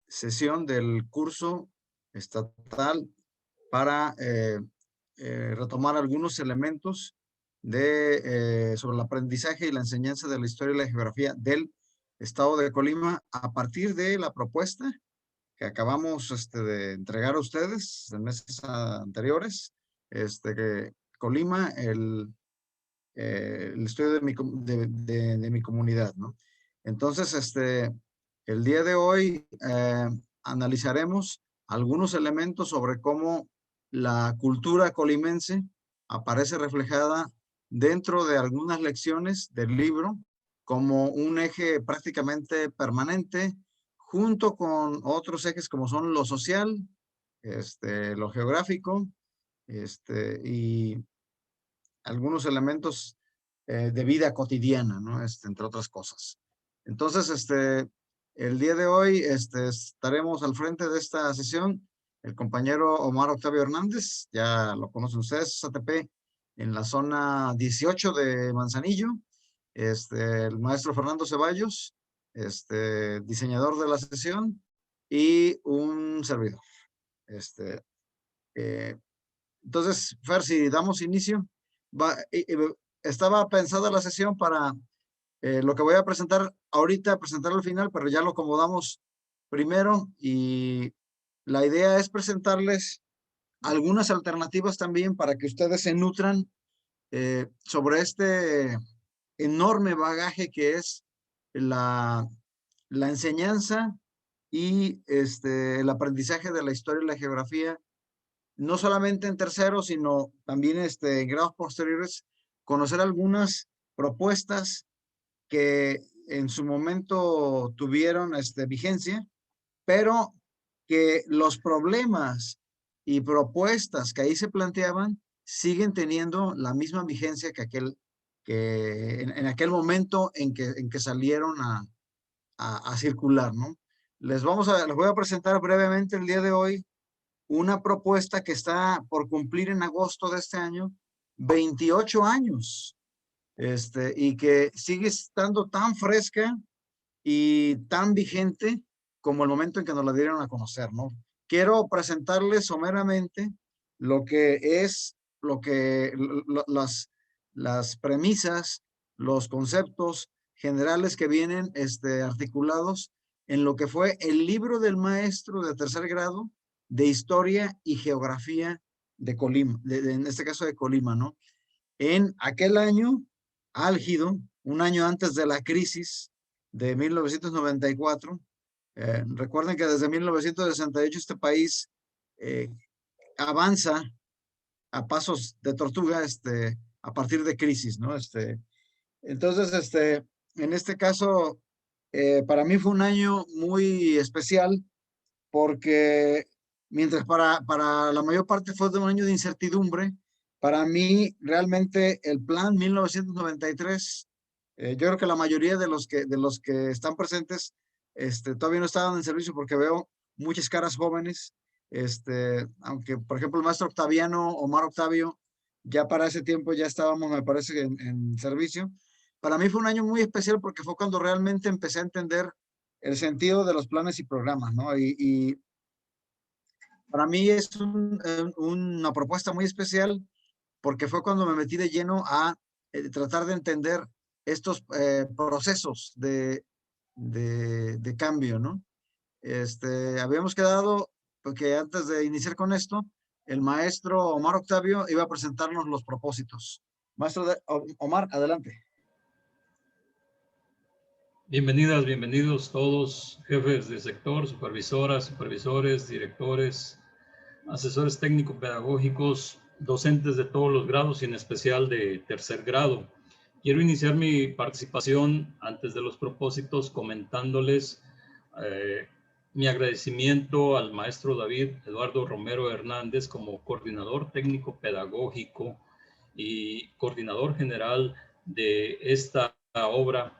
sesión del curso estatal para retomar algunos elementos sobre el aprendizaje y la enseñanza de la historia y la geografía del estado de Colima a partir de la propuesta que acabamos de entregar a ustedes en meses anteriores. Que Colima, el estudio de mi comunidad, ¿no? Entonces, el día de hoy analizaremos algunos elementos sobre cómo la cultura colimense aparece reflejada dentro de algunas lecciones del libro como un eje prácticamente permanente, junto con otros ejes como son lo social, lo geográfico, y algunos elementos de vida cotidiana, ¿no? Entre otras cosas. Entonces, el día de hoy estaremos al frente de esta sesión el compañero Omar Octavio Hernández, ya lo conocen ustedes, ATP en la zona 18 de Manzanillo, el maestro Fernando Ceballos, diseñador de la sesión, y un servidor. Eh, entonces, Fer, si damos inicio, estaba pensada la sesión para lo que voy a presentar ahorita, presentar al final, pero ya lo acomodamos primero y la idea es presentarles algunas alternativas también para que ustedes se nutran sobre este enorme bagaje que es la, la enseñanza y el aprendizaje de la historia y la geografía, no solamente en tercero, sino también en grados posteriores, conocer algunas propuestas que en su momento tuvieron vigencia, pero que los problemas y propuestas que ahí se planteaban siguen teniendo la misma vigencia que en aquel momento en que salieron a circular, ¿no? Les voy a presentar brevemente el día de hoy una propuesta que está por cumplir en agosto de este año 28 años, y que sigue estando tan fresca y tan vigente como el momento en que nos la dieron a conocer, ¿no? Quiero presentarles someramente lo que es, las premisas, los conceptos generales que vienen articulados en lo que fue el libro del maestro de tercer grado de historia y geografía de Colima, en este caso de Colima, ¿no? En aquel año álgido, un año antes de la crisis de 1994. Recuerden que desde 1968 este país eh, avanza a pasos de tortuga a partir de crisis, ¿no? Entonces, en este caso, para mí fue un año muy especial porque mientras para la mayor parte fue de un año de incertidumbre, para mí realmente el plan 1993, yo creo que la mayoría de los que están presentes todavía no estaban en servicio porque veo muchas caras jóvenes, aunque por ejemplo el maestro Octaviano, Omar Octavio, ya para ese tiempo ya estábamos, me parece, en servicio. Para mí fue un año muy especial porque fue cuando realmente empecé a entender el sentido de los planes y programas, ¿no? Y para mí es una propuesta muy especial porque fue cuando me metí de lleno a tratar de entender estos procesos de cambio, ¿no? Habíamos quedado, porque antes de iniciar con esto, el maestro Omar Octavio iba a presentarnos los propósitos. Maestro Omar, adelante. Bienvenidas, bienvenidos todos, jefes de sector, supervisoras, supervisores, directores, asesores técnico-pedagógicos, docentes de todos los grados y en especial de tercer grado. Quiero iniciar mi participación antes de los propósitos comentándoles mi agradecimiento al maestro David Eduardo Romero Hernández como coordinador técnico-pedagógico y coordinador general de esta obra,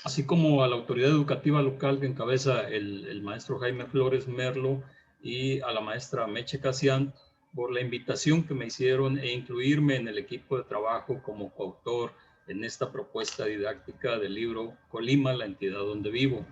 así como a la autoridad educativa local que encabeza el maestro Jaime Flores Merlo y a la maestra Meche Casian por la invitación que me hicieron e incluirme en el equipo de trabajo como coautor en esta propuesta didáctica del libro Colima, la entidad donde vivo.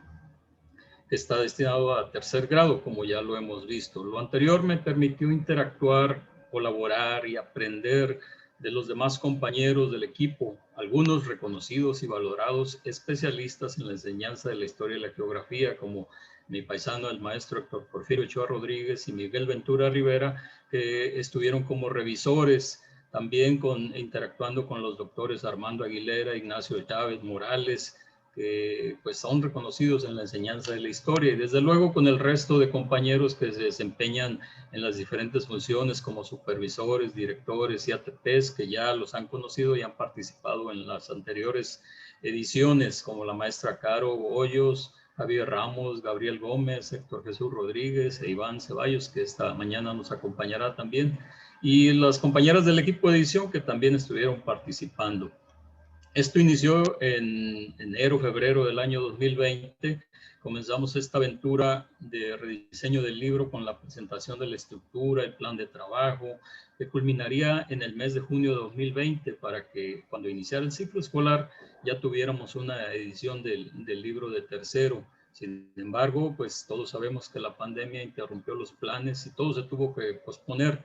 que está destinado a tercer grado, como ya lo hemos visto. Lo anterior me permitió interactuar, colaborar y aprender de los demás compañeros del equipo, algunos reconocidos y valorados especialistas en la enseñanza de la historia y la geografía, como mi paisano, el maestro Héctor Porfirio Ochoa Rodríguez y Miguel Ventura Rivera, que estuvieron como revisores, también interactuando con los doctores Armando Aguilera, Ignacio Chávez Morales, que pues son reconocidos en la enseñanza de la historia, y desde luego con el resto de compañeros que se desempeñan en las diferentes funciones como supervisores, directores y ATPs, que ya los han conocido y han participado en las anteriores ediciones, como la maestra Caro Hoyos, Javier Ramos, Gabriel Gómez, Héctor Jesús Rodríguez e Iván Ceballos, que esta mañana nos acompañará también, y las compañeras del equipo de edición que también estuvieron participando. Esto inició en enero, febrero del año 2020. Comenzamos esta aventura de rediseño del libro con la presentación de la estructura, el plan de trabajo, que culminaría en el mes de junio de 2020 para que cuando iniciara el ciclo escolar ya tuviéramos una edición del libro de tercero. Sin embargo, pues todos sabemos que la pandemia interrumpió los planes y todo se tuvo que posponer.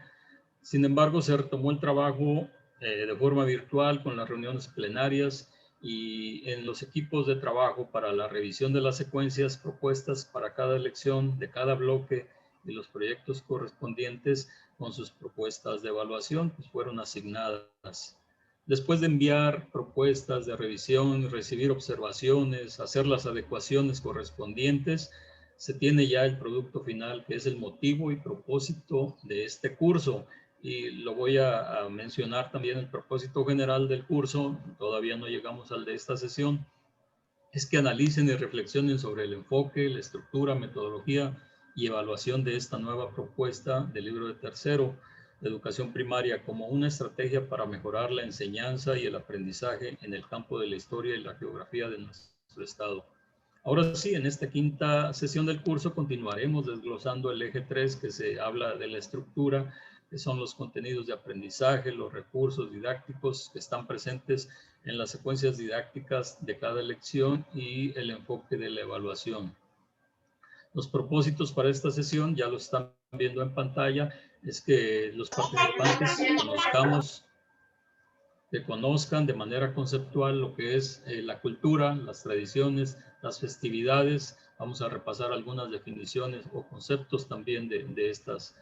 Sin embargo, se retomó el trabajo de forma virtual con las reuniones plenarias y en los equipos de trabajo para la revisión de las secuencias propuestas para cada elección de cada bloque y los proyectos correspondientes con sus propuestas de evaluación pues fueron asignadas. Después de enviar propuestas de revisión, recibir observaciones, hacer las adecuaciones correspondientes, se tiene ya el producto final, que es el motivo y propósito de este curso. Y lo voy a mencionar también. El propósito general del curso, todavía no llegamos al de esta sesión, es que analicen y reflexionen sobre el enfoque, la estructura, metodología y evaluación de esta nueva propuesta del libro de tercero de educación primaria como una estrategia para mejorar la enseñanza y el aprendizaje en el campo de la historia y la geografía de nuestro estado. Ahora sí, en esta quinta sesión del curso continuaremos desglosando el eje 3, que se habla de la estructura, que son los contenidos de aprendizaje, los recursos didácticos que están presentes en las secuencias didácticas de cada lección y el enfoque de la evaluación. Los propósitos para esta sesión, ya lo están viendo en pantalla, es que los participantes que conozcan de manera conceptual lo que es la cultura, las tradiciones, las festividades. Vamos a repasar algunas definiciones o conceptos también de estos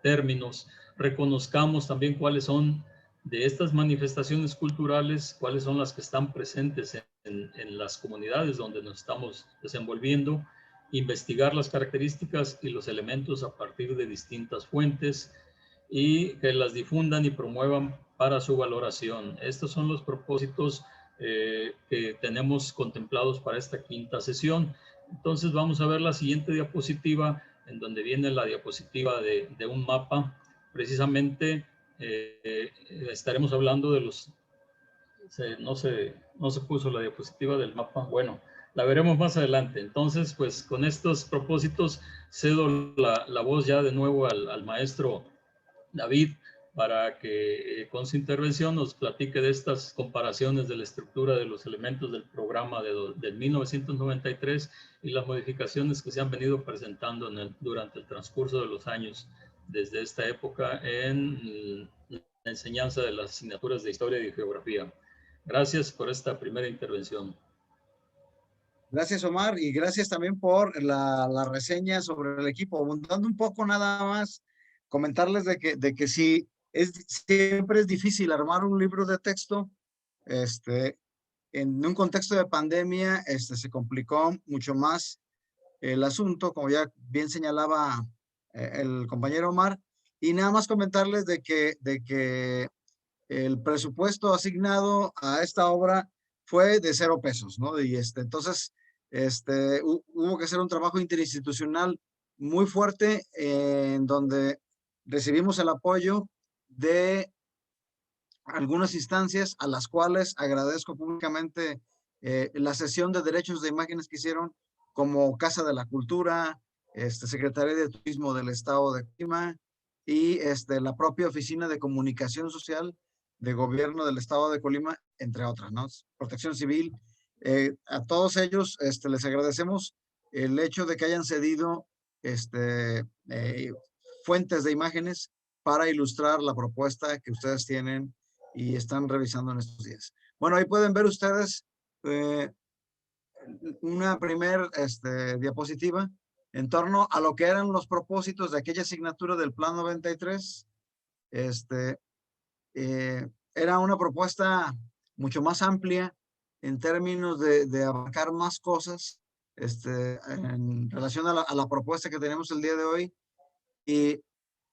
términos. Reconozcamos también cuáles son de estas manifestaciones culturales, cuáles son las que están presentes en las comunidades donde nos estamos desenvolviendo, investigar las características y los elementos a partir de distintas fuentes y que las difundan y promuevan para su valoración. Estos son los propósitos que tenemos contemplados para esta quinta sesión. Entonces vamos a ver la siguiente diapositiva, en donde viene la diapositiva de un mapa. Precisamente estaremos hablando de los... no se puso la diapositiva del mapa. Bueno, la veremos más adelante. Entonces, pues con estos propósitos cedo la voz ya de nuevo al maestro David, para que con su intervención nos platique de estas comparaciones de la estructura de los elementos del programa del 1993 y las modificaciones que se han venido presentando durante el transcurso de los años desde esta época en la enseñanza de las asignaturas de historia y geografía. Gracias por esta primera intervención. Gracias, Omar, y gracias también por la reseña sobre el equipo. Abundando un poco nada más, comentarles de que sí, siempre es difícil armar un libro de texto. En un contexto de pandemia, se complicó mucho más el asunto, como ya bien señalaba el compañero Omar, y nada más comentarles de que el presupuesto asignado a esta obra fue de 0 pesos, ¿no? Y entonces, hubo que hacer un trabajo interinstitucional muy fuerte en donde recibimos el apoyo de algunas instancias a las cuales agradezco públicamente la sesión de derechos de imágenes que hicieron, como Casa de la Cultura, Secretaría de Turismo del Estado de Colima y la propia Oficina de Comunicación Social de Gobierno del Estado de Colima, entre otras, ¿no? Protección Civil. A todos ellos les agradecemos el hecho de que hayan cedido fuentes de imágenes para ilustrar la propuesta que ustedes tienen y están revisando en estos días. Bueno, ahí pueden ver ustedes una primer diapositiva en torno a lo que eran los propósitos de aquella asignatura del Plan 93. Era una propuesta mucho más amplia en términos de abarcar más cosas en relación a la propuesta que tenemos el día de hoy. Y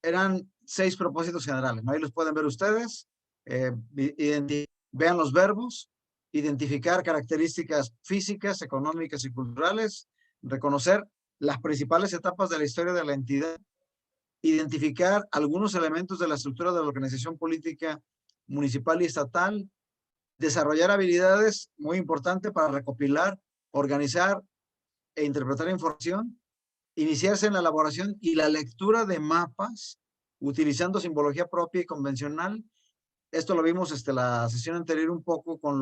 eran 6 propósitos generales, ¿no? Ahí los pueden ver ustedes. Vean los verbos: identificar características físicas, económicas y culturales, reconocer las principales etapas de la historia de la entidad, identificar algunos elementos de la estructura de la organización política municipal y estatal, desarrollar habilidades muy importantes para recopilar, organizar e interpretar información, iniciarse en la elaboración y la lectura de mapas utilizando simbología propia y convencional. Esto lo vimos la sesión anterior un poco con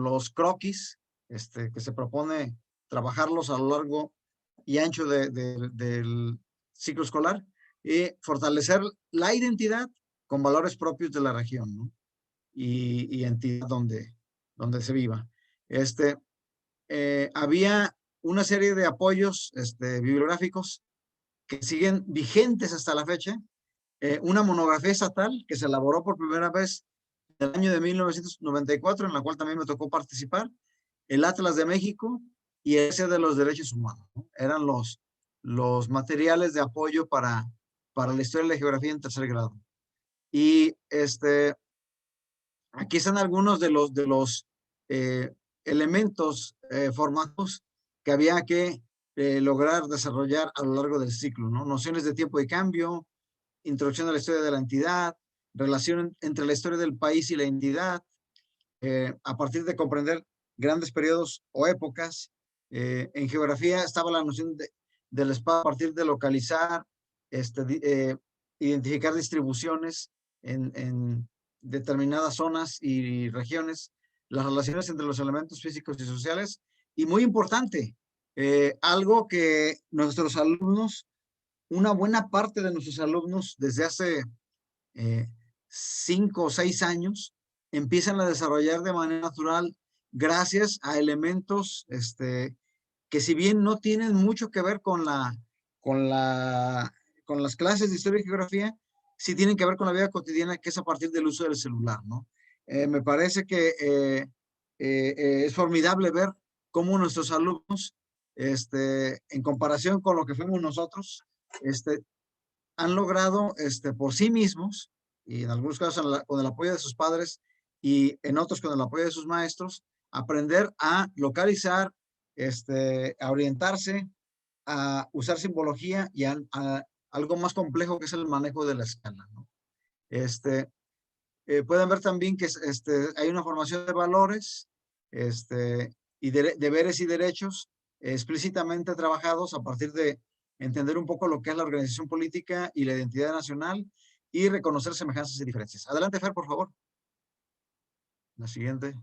los croquis, que se propone trabajarlos a lo largo y ancho del ciclo escolar, y fortalecer la identidad con valores propios de la región, ¿no? Y entidad donde se viva. Había una serie de apoyos bibliográficos que siguen vigentes hasta la fecha. Una monografía estatal que se elaboró por primera vez en el año de 1994, en la cual también me tocó participar, el Atlas de México y ese de los derechos humanos, ¿no? Eran los materiales de apoyo para la historia de la geografía en tercer grado. Y aquí están algunos de los elementos formativos que había que lograr desarrollar a lo largo del ciclo, ¿no? Nociones de tiempo y cambio, introducción a la historia de la entidad, relación entre la historia del país y la entidad, a partir de comprender grandes periodos o épocas. En geografía estaba la noción del espacio a partir de localizar, identificar distribuciones en determinadas zonas y regiones, las relaciones entre los elementos físicos y sociales, y muy importante, algo que nuestros alumnos, una buena parte de nuestros alumnos desde hace 5 o 6 años empiezan a desarrollar de manera natural gracias a elementos que si bien no tienen mucho que ver con las clases de historia y geografía, sí tienen que ver con la vida cotidiana, que es a partir del uso del celular, ¿no? Me parece que es formidable ver cómo nuestros alumnos, en comparación con lo que fuimos nosotros, han logrado por sí mismos, y en algunos casos con el apoyo de sus padres y en otros con el apoyo de sus maestros, aprender a localizar, a orientarse, a usar simbología y a algo más complejo que es el manejo de la escala, ¿no? Pueden ver también que hay una formación de valores y deberes y derechos explícitamente trabajados a partir de entender un poco lo que es la organización política y la identidad nacional y reconocer semejanzas y diferencias. Adelante, Fer, por favor. La siguiente.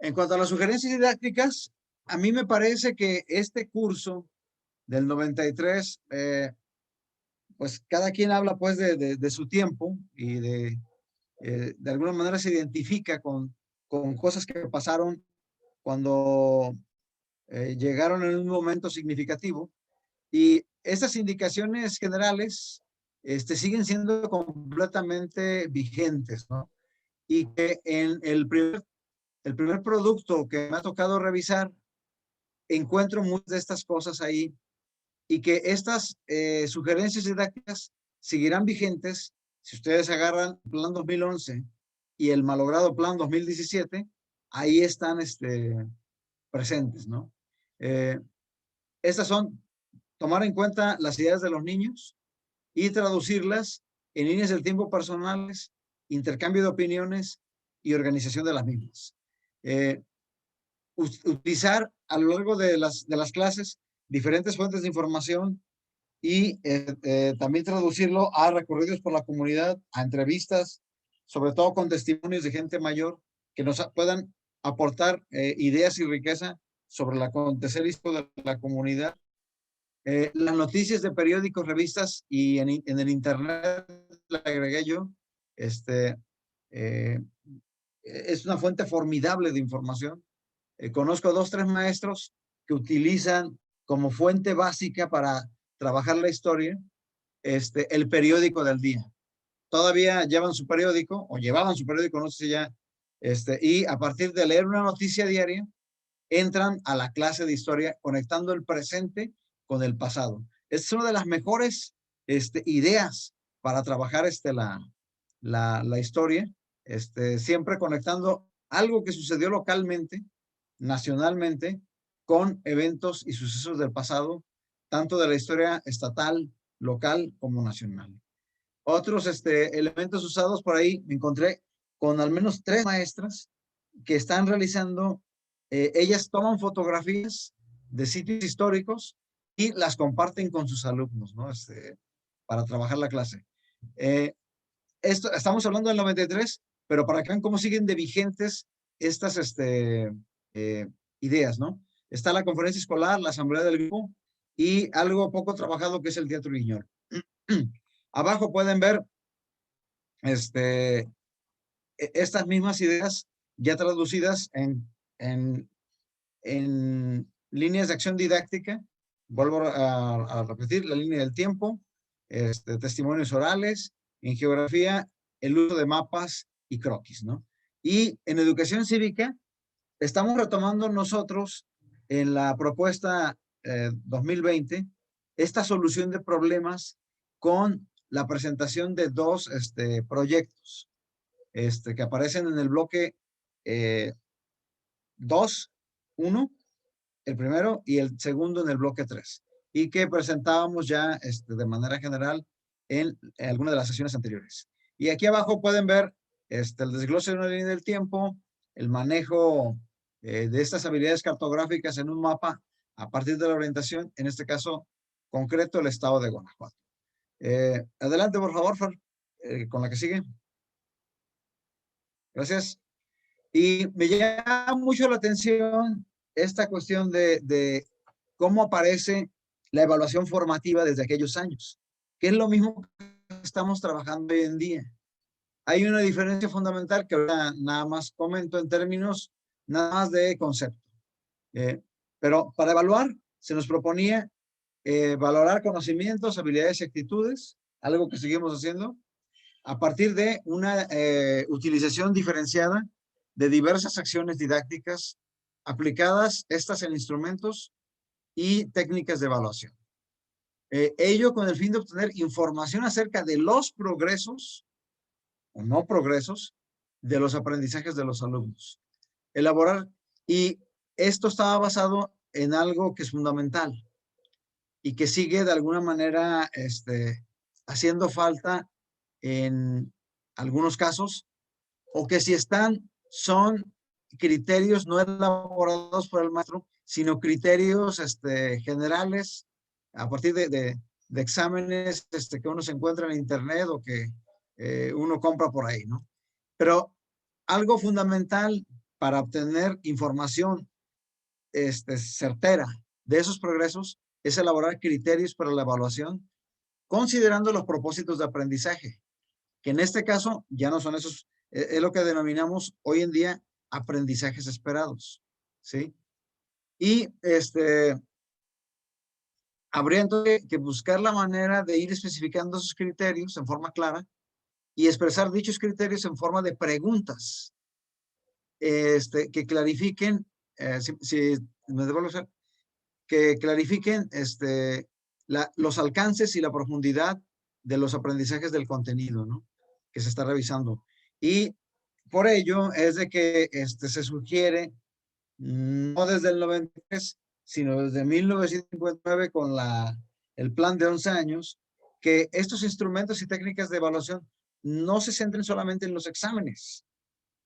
En cuanto a las sugerencias didácticas, a mí me parece que este curso del 93, pues cada quien habla pues de su tiempo y de alguna manera se identifica con cosas que pasaron cuando llegaron en un momento significativo. Y estas indicaciones generales siguen siendo completamente vigentes, ¿no? Y que en el primer producto que me ha tocado revisar, encuentro muchas de estas cosas ahí y que estas sugerencias didácticas seguirán vigentes si ustedes agarran el Plan 2011 y el malogrado Plan 2017, ahí están presentes, ¿no? Estas son tomar en cuenta las ideas de los niños y traducirlas en líneas del tiempo personales, intercambio de opiniones y organización de las mismas. Utilizar a lo largo de las clases diferentes fuentes de información y también traducirlo a recorridos por la comunidad, a entrevistas, sobre todo con testimonios de gente mayor que nos puedan aportar ideas y riqueza sobre el acontecer histórico de la comunidad. Las noticias de periódicos, revistas y en el internet la agregué yo. Es una fuente formidable de información. Conozco 2, 3 maestros que utilizan como fuente básica para trabajar la historia el periódico del día. Todavía llevan su periódico, o llevaban su periódico, no sé si ya, y a partir de leer una noticia diaria, entran a la clase de historia conectando el presente con el pasado. Es una de las mejores ideas para trabajar la historia, siempre conectando algo que sucedió localmente, nacionalmente, con eventos y sucesos del pasado, tanto de la historia estatal, local como nacional. Otros elementos usados por ahí, me encontré con al menos 3 maestras que están realizando, ellas toman fotografías de sitios históricos y las comparten con sus alumnos, ¿no? Para trabajar la clase. Estamos hablando del 93, pero para que vean cómo siguen de vigentes estas ideas, ¿no? Está la conferencia escolar, la asamblea del grupo y algo poco trabajado que es el teatro guiñol. Abajo pueden ver estas mismas ideas ya traducidas en líneas de acción didáctica. Vuelvo a repetir, la línea del tiempo, testimonios orales, en geografía, el uso de mapas y croquis, ¿no? Y en educación cívica, estamos retomando nosotros en la propuesta 2020 esta solución de problemas con la presentación de 2 proyectos que aparecen en el bloque 2, 1, el primero, y el segundo en el bloque 3, y que presentábamos ya de manera general en algunas de las sesiones anteriores. Y aquí abajo pueden ver el desglose de una línea del tiempo, el manejo de estas habilidades cartográficas en un mapa a partir de la orientación, en este caso concreto el estado de Guanajuato. Adelante, por favor, Fer, con la que sigue. Gracias. Y me llama mucho la atención esta cuestión de cómo aparece la evaluación formativa desde aquellos años, que es lo mismo que estamos trabajando hoy en día. Hay una diferencia fundamental que ahora nada más comento en términos nada más de concepto. Pero para evaluar se nos proponía valorar conocimientos, habilidades y actitudes, algo que seguimos haciendo, a partir de una utilización diferenciada de diversas acciones didácticas aplicadas estas en instrumentos y técnicas de evaluación. Ello con el fin de obtener información acerca de los progresos o no progresos de los aprendizajes de los alumnos. Elaborar, y esto estaba basado en algo que es fundamental y que sigue de alguna manera haciendo falta en algunos casos, o que si están, son criterios no elaborados por el maestro, sino criterios generales a partir de exámenes que uno se encuentra en internet o que uno compra por ahí, ¿no? Pero algo fundamental para obtener información certera de esos progresos es elaborar criterios para la evaluación, considerando los propósitos de aprendizaje, que en este caso ya no son esos, es lo que denominamos hoy en día aprendizajes esperados, ¿sí? Y habría entonces que buscar la manera de ir especificando esos criterios en forma clara y expresar dichos criterios en forma de preguntas que clarifiquen, si me devuelvo a hacer, que clarifiquen los alcances y la profundidad de los aprendizajes del contenido, ¿no? Que se está revisando. Y por ello es de que se sugiere, no desde el 93, sino desde 1959 con el plan de 11 años, que estos instrumentos y técnicas de evaluación no se centren solamente en los exámenes,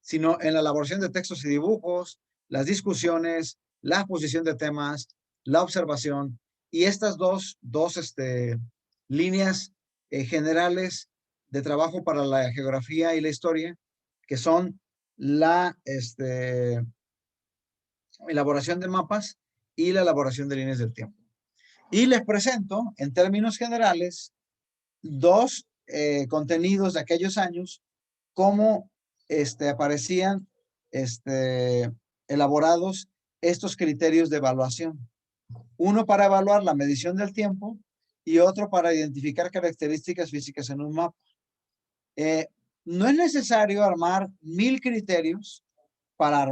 sino en la elaboración de textos y dibujos, las discusiones, la exposición de temas, la observación, y estas dos líneas generales de trabajo para la geografía y la historia, que son la elaboración de mapas y la elaboración de líneas del tiempo. Y les presento, en términos generales, dos contenidos de aquellos años, cómo aparecían elaborados estos criterios de evaluación. Uno para evaluar la medición del tiempo y otro para identificar características físicas en un mapa. No es necesario armar 1000 criterios para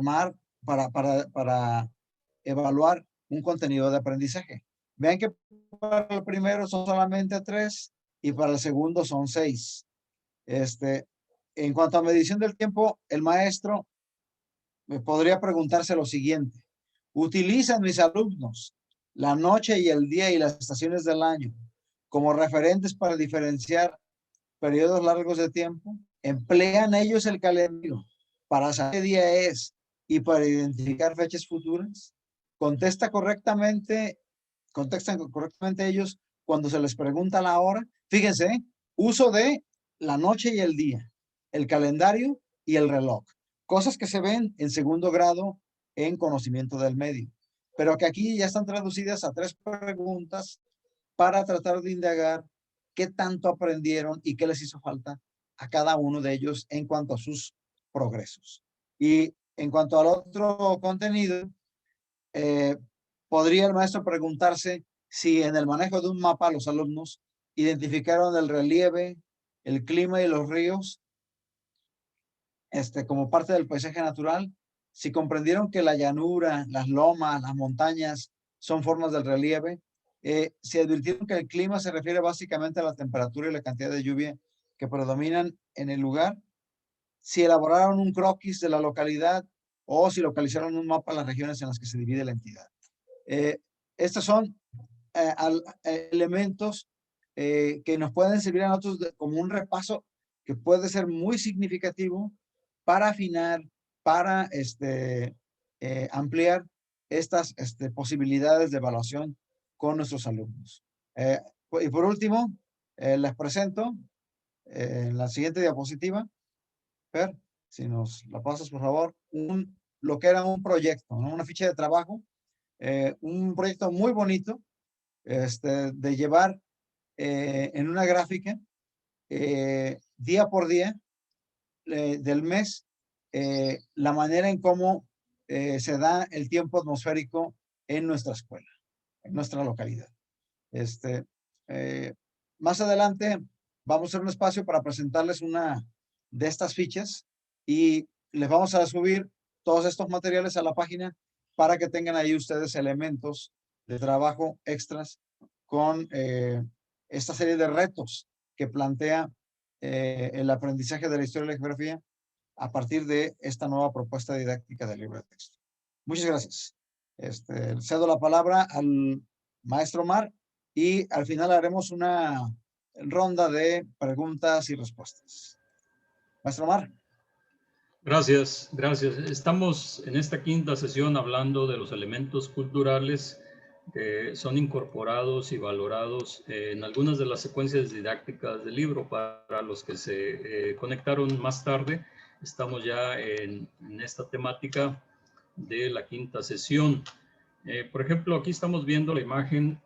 evaluar un contenido de aprendizaje. Vean que para el primero son solamente 3 y para el segundo son 6. En cuanto a medición del tiempo, el maestro me podría preguntarse lo siguiente: ¿utilizan mis alumnos la noche y el día y las estaciones del año como referentes para diferenciar periodos largos de tiempo? ¿Emplean ellos el calendario para saber qué día es y para identificar fechas futuras? ¿Contestan correctamente ellos cuando se les pregunta la hora? Fíjense, uso de la noche y el día, el calendario y el reloj. Cosas que se ven en segundo grado en conocimiento del medio, pero que aquí ya están traducidas a 3 preguntas para tratar de indagar qué tanto aprendieron y qué les hizo falta a cada uno de ellos en cuanto a sus progresos. Y en cuanto al otro contenido, podría el maestro preguntarse si en el manejo de un mapa los alumnos identificaron el relieve, el clima y los ríos como parte del paisaje natural, si comprendieron que la llanura, las lomas, las montañas son formas del relieve, si advirtieron que el clima se refiere básicamente a la temperatura y la cantidad de lluvia que predominan en el lugar, si elaboraron un croquis de la localidad o si localizaron un mapa de las regiones en las que se divide la entidad. Estos son elementos que nos pueden servir a nosotros como un repaso que puede ser muy significativo para afinar, para ampliar estas posibilidades de evaluación con nuestros alumnos. Y por último, les presento en la siguiente diapositiva, Fer, si nos la pasas por favor, lo que era un proyecto, ¿no? Una ficha de trabajo, un proyecto muy bonito, de llevar en una gráfica día por día del mes la manera en cómo se da el tiempo atmosférico en nuestra escuela, en nuestra localidad. Más adelante vamos a hacer un espacio para presentarles una de estas fichas y les vamos a subir todos estos materiales a la página para que tengan ahí ustedes elementos de trabajo extras con esta serie de retos que plantea el aprendizaje de la historia y la geografía a partir de esta nueva propuesta didáctica del libro de texto. Muchas gracias. Cedo la palabra al maestro Omar y al final haremos una ronda de preguntas y respuestas. Maestro Omar. Gracias, gracias. Estamos en esta quinta sesión hablando de los elementos culturales que son incorporados y valorados en algunas de las secuencias didácticas del libro. Para los que se conectaron más tarde, estamos ya en esta temática de la quinta sesión. Por ejemplo, aquí estamos viendo la imagen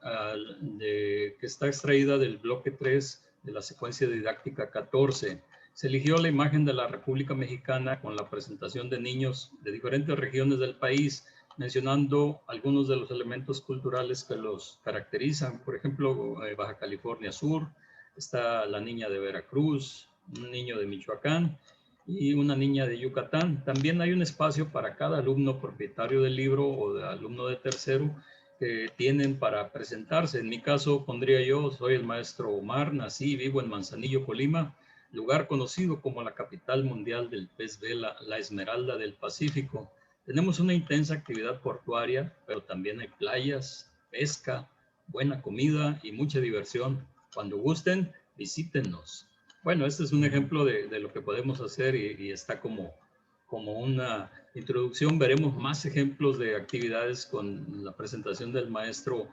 que está extraída del bloque 3 de la secuencia didáctica 14. Se eligió la imagen de la República Mexicana con la presentación de niños de diferentes regiones del país, mencionando algunos de los elementos culturales que los caracterizan. Por ejemplo, Baja California Sur, está la niña de Veracruz, un niño de Michoacán y una niña de Yucatán. También hay un espacio para cada alumno propietario del libro o de alumno de tercero que tienen para presentarse. En mi caso pondría yo, soy el maestro Omar, nací y vivo en Manzanillo, Colima, lugar conocido como la capital mundial del pez vela, la Esmeralda del Pacífico. Tenemos una intensa actividad portuaria, pero también hay playas, pesca, buena comida y mucha diversión. Cuando gusten, visítennos. Bueno, este es un ejemplo de lo que podemos hacer y está como una introducción. Veremos más ejemplos de actividades con la presentación del maestro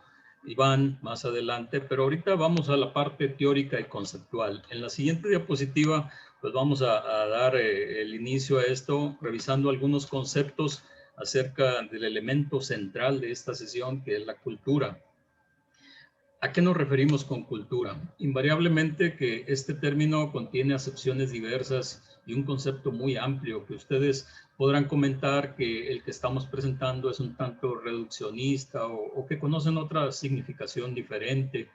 Iván más adelante, pero ahorita vamos a la parte teórica y conceptual. En la siguiente diapositiva, pues vamos a dar el inicio a esto, revisando algunos conceptos acerca del elemento central de esta sesión, que es la cultura. ¿A qué nos referimos con cultura? Invariablemente que este término contiene acepciones diversas y un concepto muy amplio que ustedes podrán comentar que el que estamos presentando es un tanto reduccionista o que conocen otra significación diferente.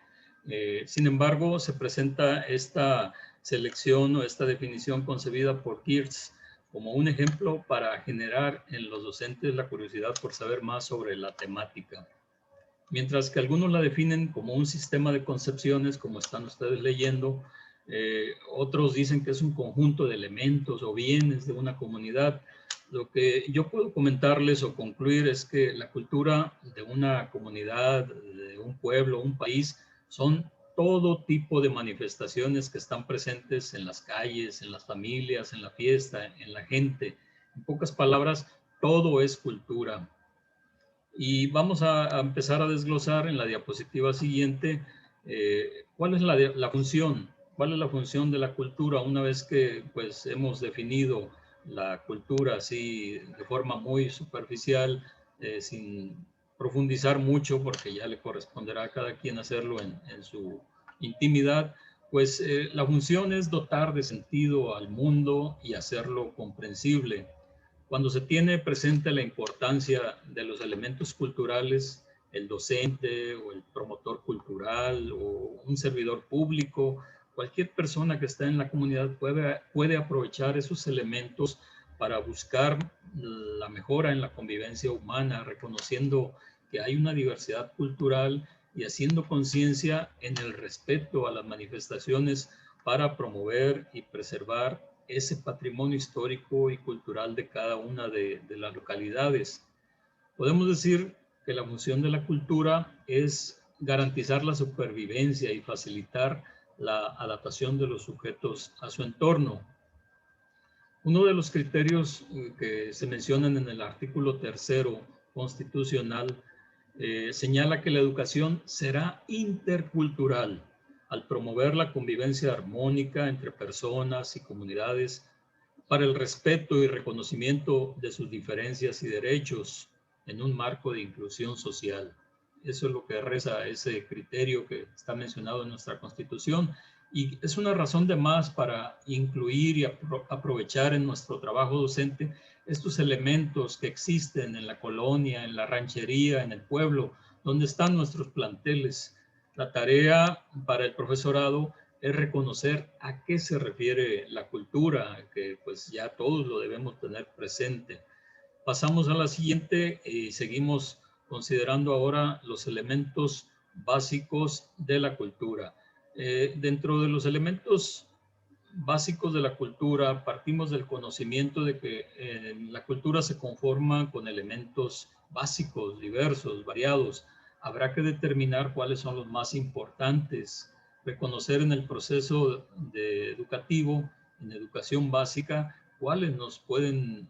Sin embargo, se presenta esta selección o esta definición concebida por Geertz como un ejemplo para generar en los docentes la curiosidad por saber más sobre la temática. Mientras que algunos la definen como un sistema de concepciones, como están ustedes leyendo, otros dicen que es un conjunto de elementos o bienes de una comunidad. Lo que yo puedo comentarles o concluir es que la cultura de una comunidad, de un pueblo, un país, son todo tipo de manifestaciones que están presentes en las calles, en las familias, en la fiesta, en la gente. En pocas palabras, todo es cultura. Y vamos a empezar a desglosar en la diapositiva siguiente cuál es la función, cuál es la función de la cultura una vez que pues hemos definido la cultura así de forma muy superficial, sin profundizar mucho porque ya le corresponderá a cada quien hacerlo en su intimidad. Pues la función es dotar de sentido al mundo y hacerlo comprensible. Cuando se tiene presente la importancia de los elementos culturales, el docente o el promotor cultural o un servidor público, cualquier persona que está en la comunidad puede aprovechar esos elementos para buscar la mejora en la convivencia humana, reconociendo que hay una diversidad cultural y haciendo conciencia en el respeto a las manifestaciones para promover y preservar ese patrimonio histórico y cultural de cada una de las localidades. Podemos decir que la función de la cultura es garantizar la supervivencia y facilitar la adaptación de los sujetos a su entorno. Uno de los criterios que se mencionan en el artículo 3º constitucional señala que la educación será intercultural al promover la convivencia armónica entre personas y comunidades para el respeto y reconocimiento de sus diferencias y derechos en un marco de inclusión social. Eso es lo que reza ese criterio que está mencionado en nuestra Constitución y es una razón de más para incluir y aprovechar en nuestro trabajo docente estos elementos que existen en la colonia, en la ranchería, en el pueblo, donde están nuestros planteles. La tarea para el profesorado es reconocer a qué se refiere la cultura, que pues ya todos lo debemos tener presente. Pasamos a la siguiente y seguimos considerando ahora los elementos básicos de la cultura. Dentro de los elementos básicos de la cultura, partimos del conocimiento de que la cultura se conforma con elementos básicos, diversos, variados. Habrá que determinar cuáles son los más importantes, reconocer en el proceso educativo, en educación básica, cuáles nos pueden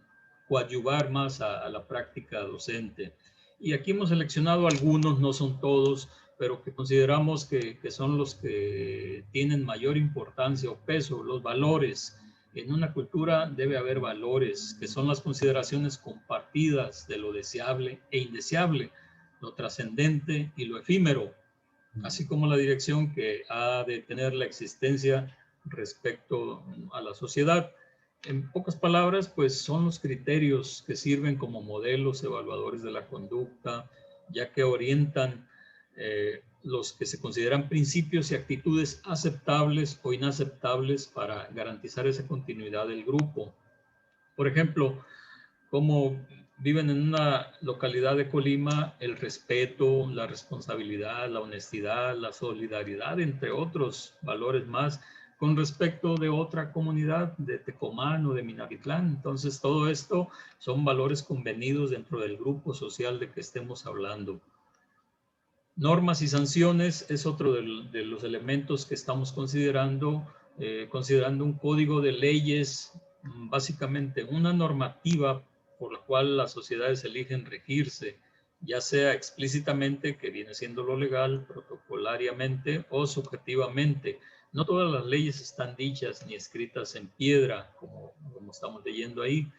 coadyuvar más a la práctica docente. Y aquí hemos seleccionado algunos, no son todos, pero que consideramos que son los que tienen mayor importancia o peso, los valores. En una cultura debe haber valores, que son las consideraciones compartidas de lo deseable e indeseable, lo trascendente y lo efímero, así como la dirección que ha de tener la existencia respecto a la sociedad. En pocas palabras, pues son los criterios que sirven como modelos evaluadores de la conducta, ya que orientan los que se consideran principios y actitudes aceptables o inaceptables para garantizar esa continuidad del grupo. Por ejemplo, como viven en una localidad de Colima, el respeto, la responsabilidad, la honestidad, la solidaridad, entre otros valores más, con respecto de otra comunidad de Tecomán o de Minatitlán. Entonces, todo esto son valores convenidos dentro del grupo social de que estemos hablando. Normas y sanciones es otro de los elementos que estamos considerando, considerando un código de leyes, básicamente una normativa por la cual las sociedades eligen regirse, ya sea explícitamente, que viene siendo lo legal, protocolariamente o subjetivamente. No todas las leyes están dichas ni escritas en piedra, como estamos leyendo ahí.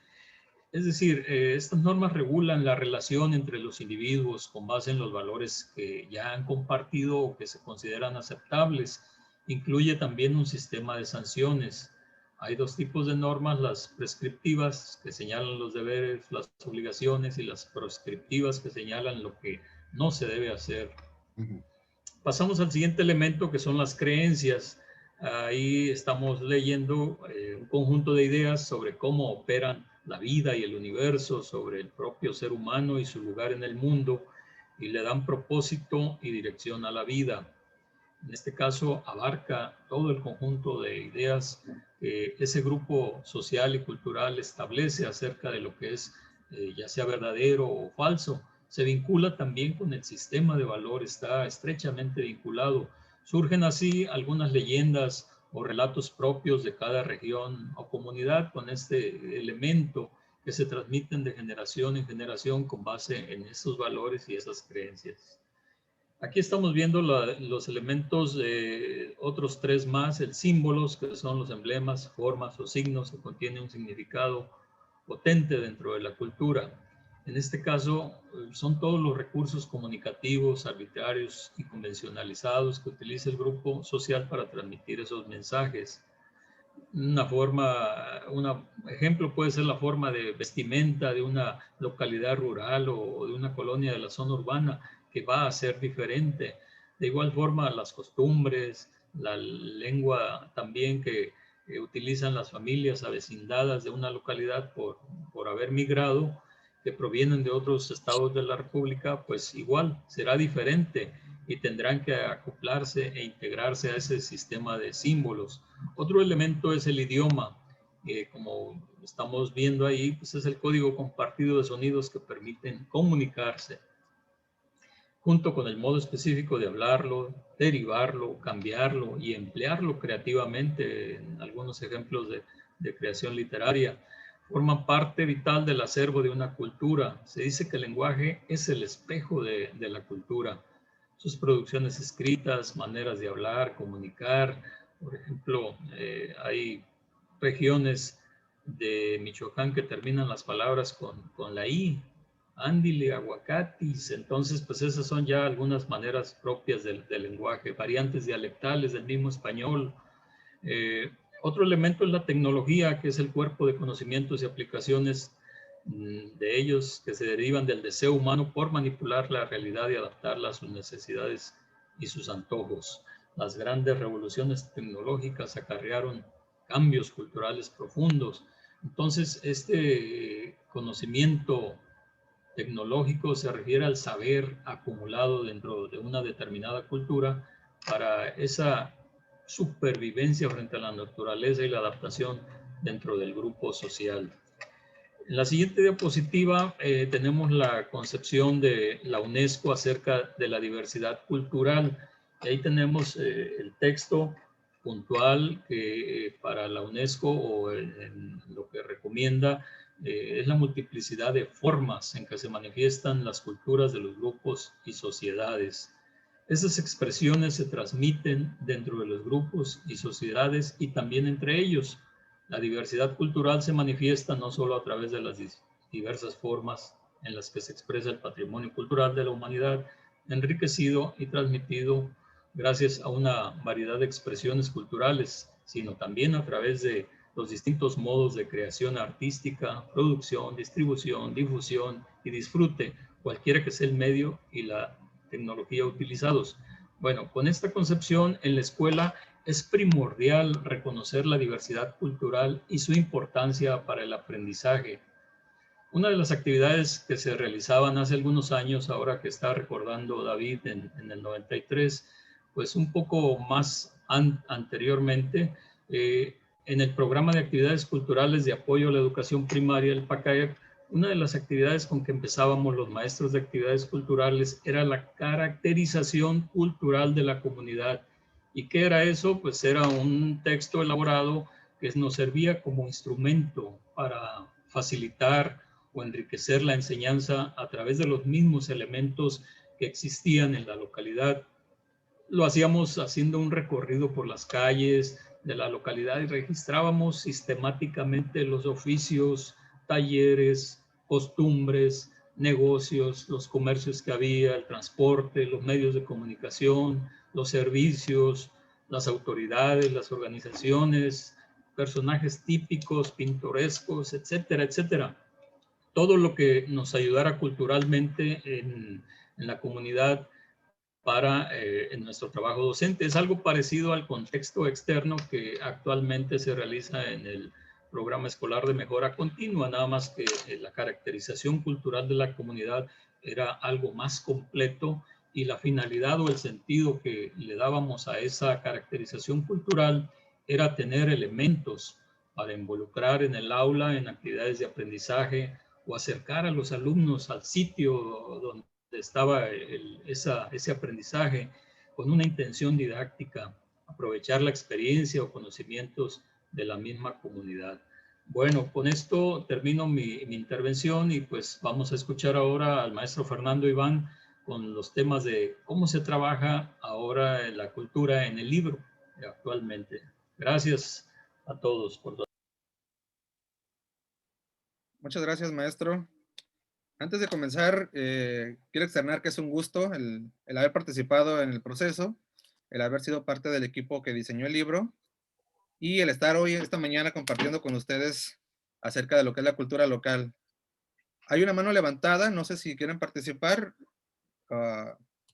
Es decir, estas normas regulan la relación entre los individuos con base en los valores que ya han compartido o que se consideran aceptables. Incluye también un sistema de sanciones. Hay dos tipos de normas, las prescriptivas que señalan los deberes, las obligaciones, y las proscriptivas que señalan lo que no se debe hacer. Pasamos al siguiente elemento, que son las creencias. Ahí estamos leyendo un conjunto de ideas sobre cómo operan la vida y el universo, sobre el propio ser humano y su lugar en el mundo, y le dan propósito y dirección a la vida. En este caso abarca todo el conjunto de ideas que ese grupo social y cultural establece acerca de lo que es ya sea verdadero o falso. Se vincula también con el sistema de valor, está estrechamente vinculado. Surgen así algunas leyendas o relatos propios de cada región o comunidad con este elemento, que se transmiten de generación en generación con base en esos valores y esas creencias. Aquí estamos viendo los elementos de otros tres más, el símbolos, que son los emblemas, formas o signos que contienen un significado potente dentro de la cultura. En este caso, son todos los recursos comunicativos, arbitrarios y convencionalizados que utiliza el grupo social para transmitir esos mensajes. Un ejemplo puede ser la forma de vestimenta de una localidad rural o de una colonia de la zona urbana, que va a ser diferente. De igual forma, las costumbres, la lengua también que utilizan las familias avecindadas de una localidad por haber migrado, que provienen de otros estados de la República, pues igual será diferente y tendrán que acoplarse e integrarse a ese sistema de símbolos. Otro elemento es el idioma. Como estamos viendo ahí, pues es el código compartido de sonidos que permiten comunicarse, junto con el modo específico de hablarlo, derivarlo, cambiarlo y emplearlo creativamente. En algunos ejemplos de creación literaria forman parte vital del acervo de una cultura. Se dice que el lenguaje es el espejo de la cultura. Sus producciones escritas, maneras de hablar, comunicar. Por ejemplo, hay regiones de Michoacán que terminan las palabras con la I, ándile, aguacatis. Entonces, pues esas son ya algunas maneras propias del lenguaje, variantes dialectales del mismo español. Otro elemento es la tecnología, que es el cuerpo de conocimientos y aplicaciones de ellos que se derivan del deseo humano por manipular la realidad y adaptarla a sus necesidades y sus antojos. Las grandes revoluciones tecnológicas acarrearon cambios culturales profundos. Entonces, este conocimiento tecnológico se refiere al saber acumulado dentro de una determinada cultura para esa supervivencia frente a la naturaleza y la adaptación dentro del grupo social. En la siguiente diapositiva tenemos la concepción de la UNESCO acerca de la diversidad cultural. Y ahí tenemos el texto puntual que para la UNESCO o en lo que recomienda es la multiplicidad de formas en que se manifiestan las culturas de los grupos y sociedades. Esas expresiones se transmiten dentro de los grupos y sociedades y también entre ellos. La diversidad cultural se manifiesta no solo a través de las diversas formas en las que se expresa el patrimonio cultural de la humanidad, enriquecido y transmitido gracias a una variedad de expresiones culturales, sino también a través de los distintos modos de creación artística, producción, distribución, difusión y disfrute, cualquiera que sea el medio y la tecnología utilizados. Bueno, con esta concepción en la escuela es primordial reconocer la diversidad cultural y su importancia para el aprendizaje. Una de las actividades que se realizaban hace algunos años, ahora que está recordando David en el 93, pues un poco más anteriormente, en el programa de actividades culturales de apoyo a la educación primaria, el PACAEP, una de las actividades con que empezábamos los maestros de actividades culturales era la caracterización cultural de la comunidad. ¿Y qué era eso? Pues era un texto elaborado que nos servía como instrumento para facilitar o enriquecer la enseñanza a través de los mismos elementos que existían en la localidad. Lo hacíamos haciendo un recorrido por las calles de la localidad y registrábamos sistemáticamente los oficios, talleres, costumbres, negocios, los comercios que había, el transporte, los medios de comunicación, los servicios, las autoridades, las organizaciones, personajes típicos, pintorescos, etcétera, etcétera. Todo lo que nos ayudara culturalmente en la comunidad para en nuestro trabajo docente. Es algo parecido al contexto externo que actualmente se realiza en el programa escolar de mejora continua, nada más que la caracterización cultural de la comunidad era algo más completo y la finalidad o el sentido que le dábamos a esa caracterización cultural era tener elementos para involucrar en el aula en actividades de aprendizaje o acercar a los alumnos al sitio donde estaba ese aprendizaje con una intención didáctica, aprovechar la experiencia o conocimientos de la misma comunidad. Bueno, con esto termino mi intervención y pues vamos a escuchar ahora al maestro Fernando Iván con los temas de cómo se trabaja ahora en la cultura en el libro actualmente. Gracias a todos por todo. Muchas gracias, maestro. Antes de comenzar, quiero externar que es un gusto el haber participado en el proceso, el haber sido parte del equipo que diseñó el libro y el estar hoy, esta mañana, compartiendo con ustedes acerca de lo que es la cultura local. Hay una mano levantada, no sé si quieren participar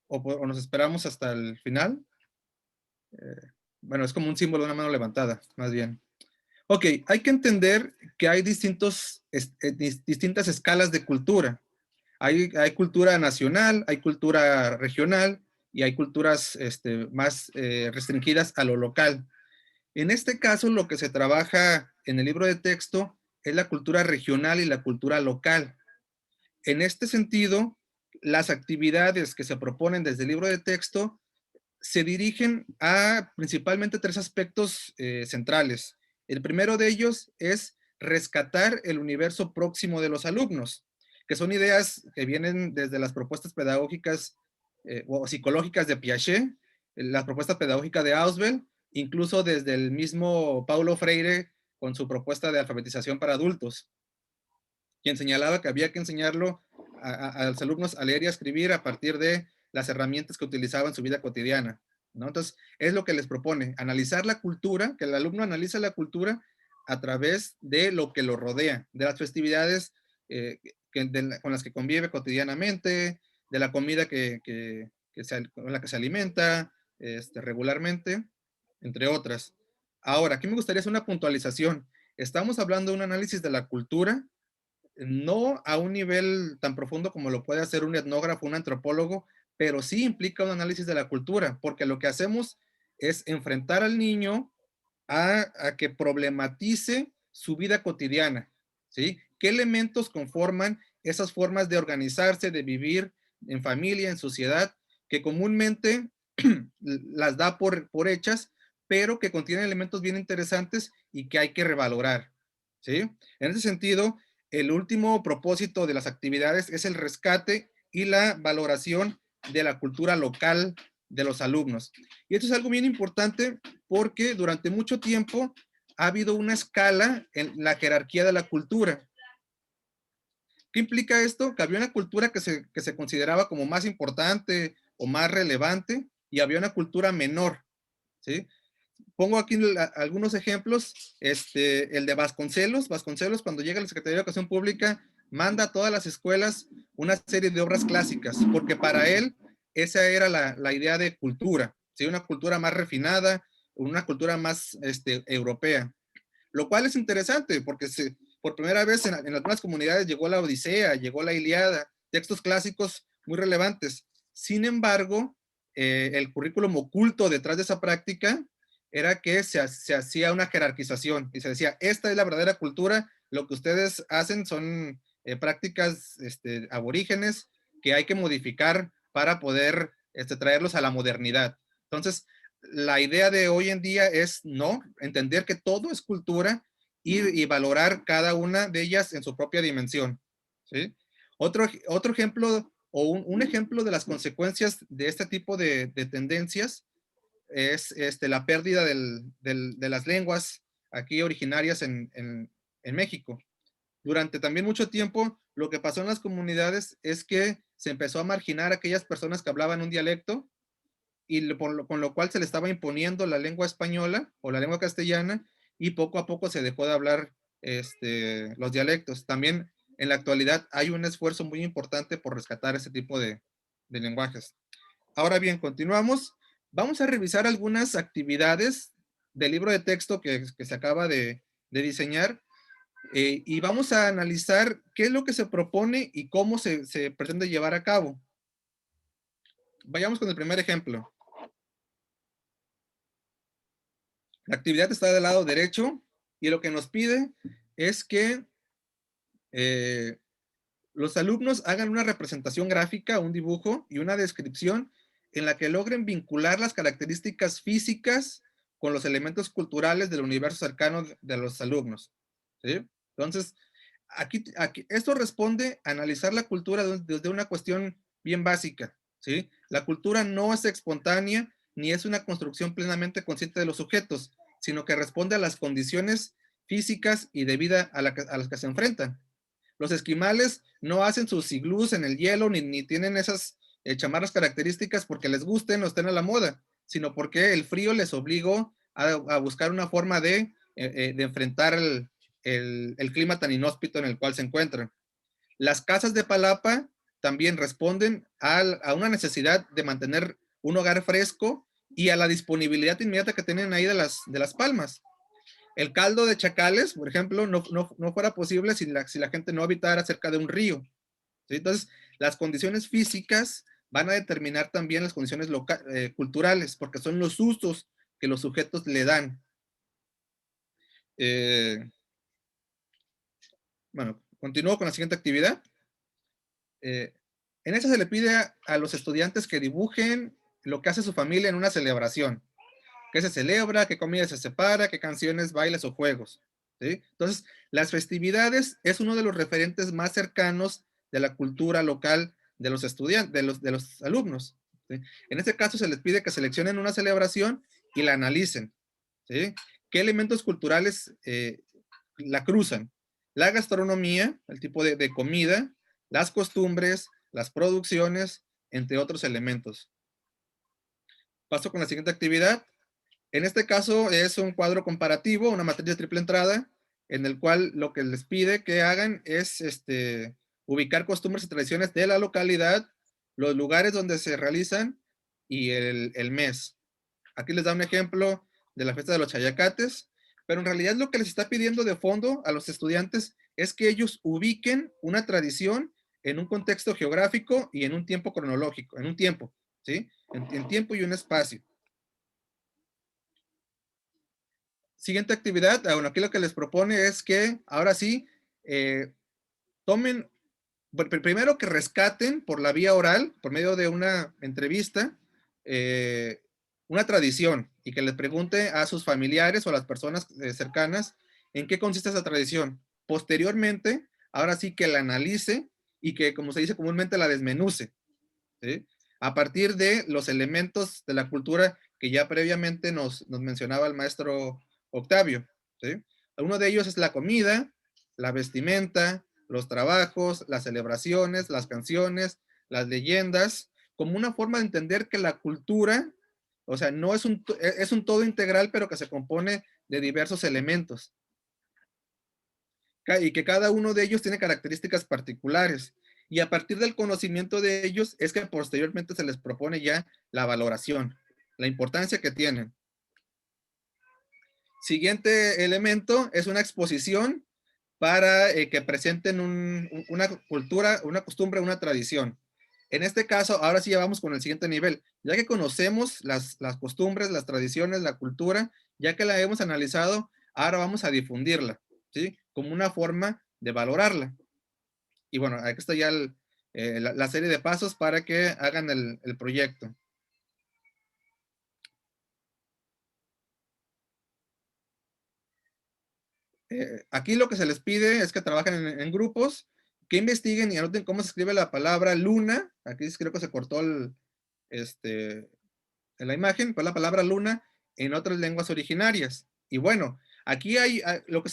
o nos esperamos hasta el final. Bueno, es como un símbolo de una mano levantada, más bien. Ok, hay que entender que hay distintas escalas de cultura. Hay cultura nacional, hay cultura regional y hay culturas más restringidas a lo local. En este caso, lo que se trabaja en el libro de texto es la cultura regional y la cultura local. En este sentido, las actividades que se proponen desde el libro de texto se dirigen a principalmente tres aspectos centrales. El primero de ellos es rescatar el universo próximo de los alumnos, que son ideas que vienen desde las propuestas pedagógicas o psicológicas de Piaget, la propuesta pedagógica de Ausubel, incluso desde el mismo Paulo Freire con su propuesta de alfabetización para adultos, quien señalaba que había que enseñarlo a los alumnos a leer y a escribir a partir de las herramientas que utilizaban en su vida cotidiana, ¿no? Entonces, es lo que les propone, analizar la cultura, que el alumno analice la cultura a través de lo que lo rodea, de las festividades con las que convive cotidianamente, de la comida con la que se alimenta regularmente, entre otras. Ahora, aquí me gustaría hacer una puntualización. Estamos hablando de un análisis de la cultura, no a un nivel tan profundo como lo puede hacer un etnógrafo, un antropólogo, pero sí implica un análisis de la cultura, porque lo que hacemos es enfrentar al niño a que problematice su vida cotidiana, ¿sí? ¿Qué elementos conforman esas formas de organizarse, de vivir en familia, en sociedad, que comúnmente las da por hechas, pero que contienen elementos bien interesantes y que hay que revalorar, ¿sí? En ese sentido, el último propósito de las actividades es el rescate y la valoración de la cultura local de los alumnos. Y esto es algo bien importante porque durante mucho tiempo ha habido una escala en la jerarquía de la cultura. ¿Qué implica esto? Que había una cultura que se consideraba como más importante o más relevante y había una cultura menor, ¿sí? Pongo aquí algunos ejemplos, el de Vasconcelos. Vasconcelos, cuando llega a la Secretaría de Educación Pública, manda a todas las escuelas una serie de obras clásicas, porque para él esa era la idea de cultura, ¿sí? Una cultura más refinada, una cultura más europea, lo cual es interesante, porque por primera vez en algunas comunidades llegó la Odisea, llegó la Ilíada, textos clásicos muy relevantes. Sin embargo, el currículum oculto detrás de esa práctica era que se hacía una jerarquización y se decía, esta es la verdadera cultura, lo que ustedes hacen son prácticas aborígenes que hay que modificar para poder traerlos a la modernidad. Entonces, la idea de hoy en día es no, entender que todo es cultura y valorar cada una de ellas en su propia dimensión, ¿sí? Otro ejemplo o un ejemplo de las consecuencias de este tipo de tendencias es la pérdida de las lenguas aquí originarias en México. Durante también mucho tiempo, lo que pasó en las comunidades es que se empezó a marginar a aquellas personas que hablaban un dialecto y con lo cual se le estaba imponiendo la lengua española o la lengua castellana y poco a poco se dejó de hablar los dialectos. También en la actualidad hay un esfuerzo muy importante por rescatar ese tipo de lenguajes. Ahora bien, continuamos. Vamos a revisar algunas actividades del libro de texto que se acaba de diseñar y vamos a analizar qué es lo que se propone y cómo se pretende llevar a cabo. Vayamos con el primer ejemplo. La actividad está del lado derecho y lo que nos pide es que los alumnos hagan una representación gráfica, un dibujo y una descripción en la que logren vincular las características físicas con los elementos culturales del universo cercano de los alumnos. ¿Sí? Entonces, aquí, esto responde a analizar la cultura desde una cuestión bien básica. ¿Sí? La cultura no es espontánea ni es una construcción plenamente consciente de los sujetos, sino que responde a las condiciones físicas y de vida a las que se enfrentan. Los esquimales no hacen sus iglús en el hielo ni tienen esas chamarras características porque les gusten o estén a la moda, sino porque el frío les obligó a buscar una forma de enfrentar el clima tan inhóspito en el cual se encuentran. Las casas de palapa también responden a una necesidad de mantener un hogar fresco y a la disponibilidad inmediata que tienen ahí de las palmas. El caldo de chacales, por ejemplo, no fuera posible si la gente no habitara cerca de un río. ¿Sí? Entonces, las condiciones físicas van a determinar también las condiciones culturales, porque son los usos que los sujetos le dan. Bueno, continúo con la siguiente actividad. En esa se le pide a los estudiantes que dibujen lo que hace su familia en una celebración. ¿Qué se celebra? ¿Qué comida se separa? ¿Qué canciones, bailes o juegos? ¿Sí? Entonces, las festividades es uno de los referentes más cercanos de la cultura local de los estudiantes, de los alumnos. ¿Sí? En este caso, se les pide que seleccionen una celebración y la analicen. ¿Sí? ¿Qué elementos culturales la cruzan? La gastronomía, el tipo de comida, las costumbres, las producciones, entre otros elementos. Paso con la siguiente actividad. En este caso es un cuadro comparativo, una matriz de triple entrada, en el cual lo que les pide que hagan es ubicar costumbres y tradiciones de la localidad, los lugares donde se realizan y el mes. Aquí les da un ejemplo de la fiesta de los Chayacates, pero en realidad lo que les está pidiendo de fondo a los estudiantes es que ellos ubiquen una tradición en un contexto geográfico y en un tiempo cronológico, en un tiempo, ¿sí? En tiempo y un espacio. Siguiente actividad, bueno, aquí lo que les propone es que ahora sí tomen, primero que rescaten por la vía oral, por medio de una entrevista, una tradición y que les pregunte a sus familiares o a las personas cercanas en qué consiste esa tradición. Posteriormente, ahora sí que la analice y que, como se dice comúnmente, la desmenuce, ¿sí? A partir de los elementos de la cultura que ya previamente nos mencionaba el maestro Octavio, ¿sí? Uno de ellos es la comida, la vestimenta, los trabajos, las celebraciones, las canciones, las leyendas, como una forma de entender que la cultura, o sea, no es un todo integral, pero que se compone de diversos elementos. Y que cada uno de ellos tiene características particulares. Y a partir del conocimiento de ellos es que posteriormente se les propone ya la valoración, la importancia que tienen. Siguiente elemento es una exposición para que presenten una cultura, una costumbre, una tradición. En este caso, ahora sí ya vamos con el siguiente nivel. Ya que conocemos las costumbres, las tradiciones, la cultura, ya que la hemos analizado, ahora vamos a difundirla, ¿sí? Como una forma de valorarla. Y bueno, aquí está ya la serie de pasos para que hagan el proyecto. Aquí lo que se les pide es que trabajen en grupos, que investiguen y anoten cómo se escribe la palabra luna. Aquí creo que se cortó en la imagen, pues la palabra luna en otras lenguas originarias. Y bueno, aquí hay lo que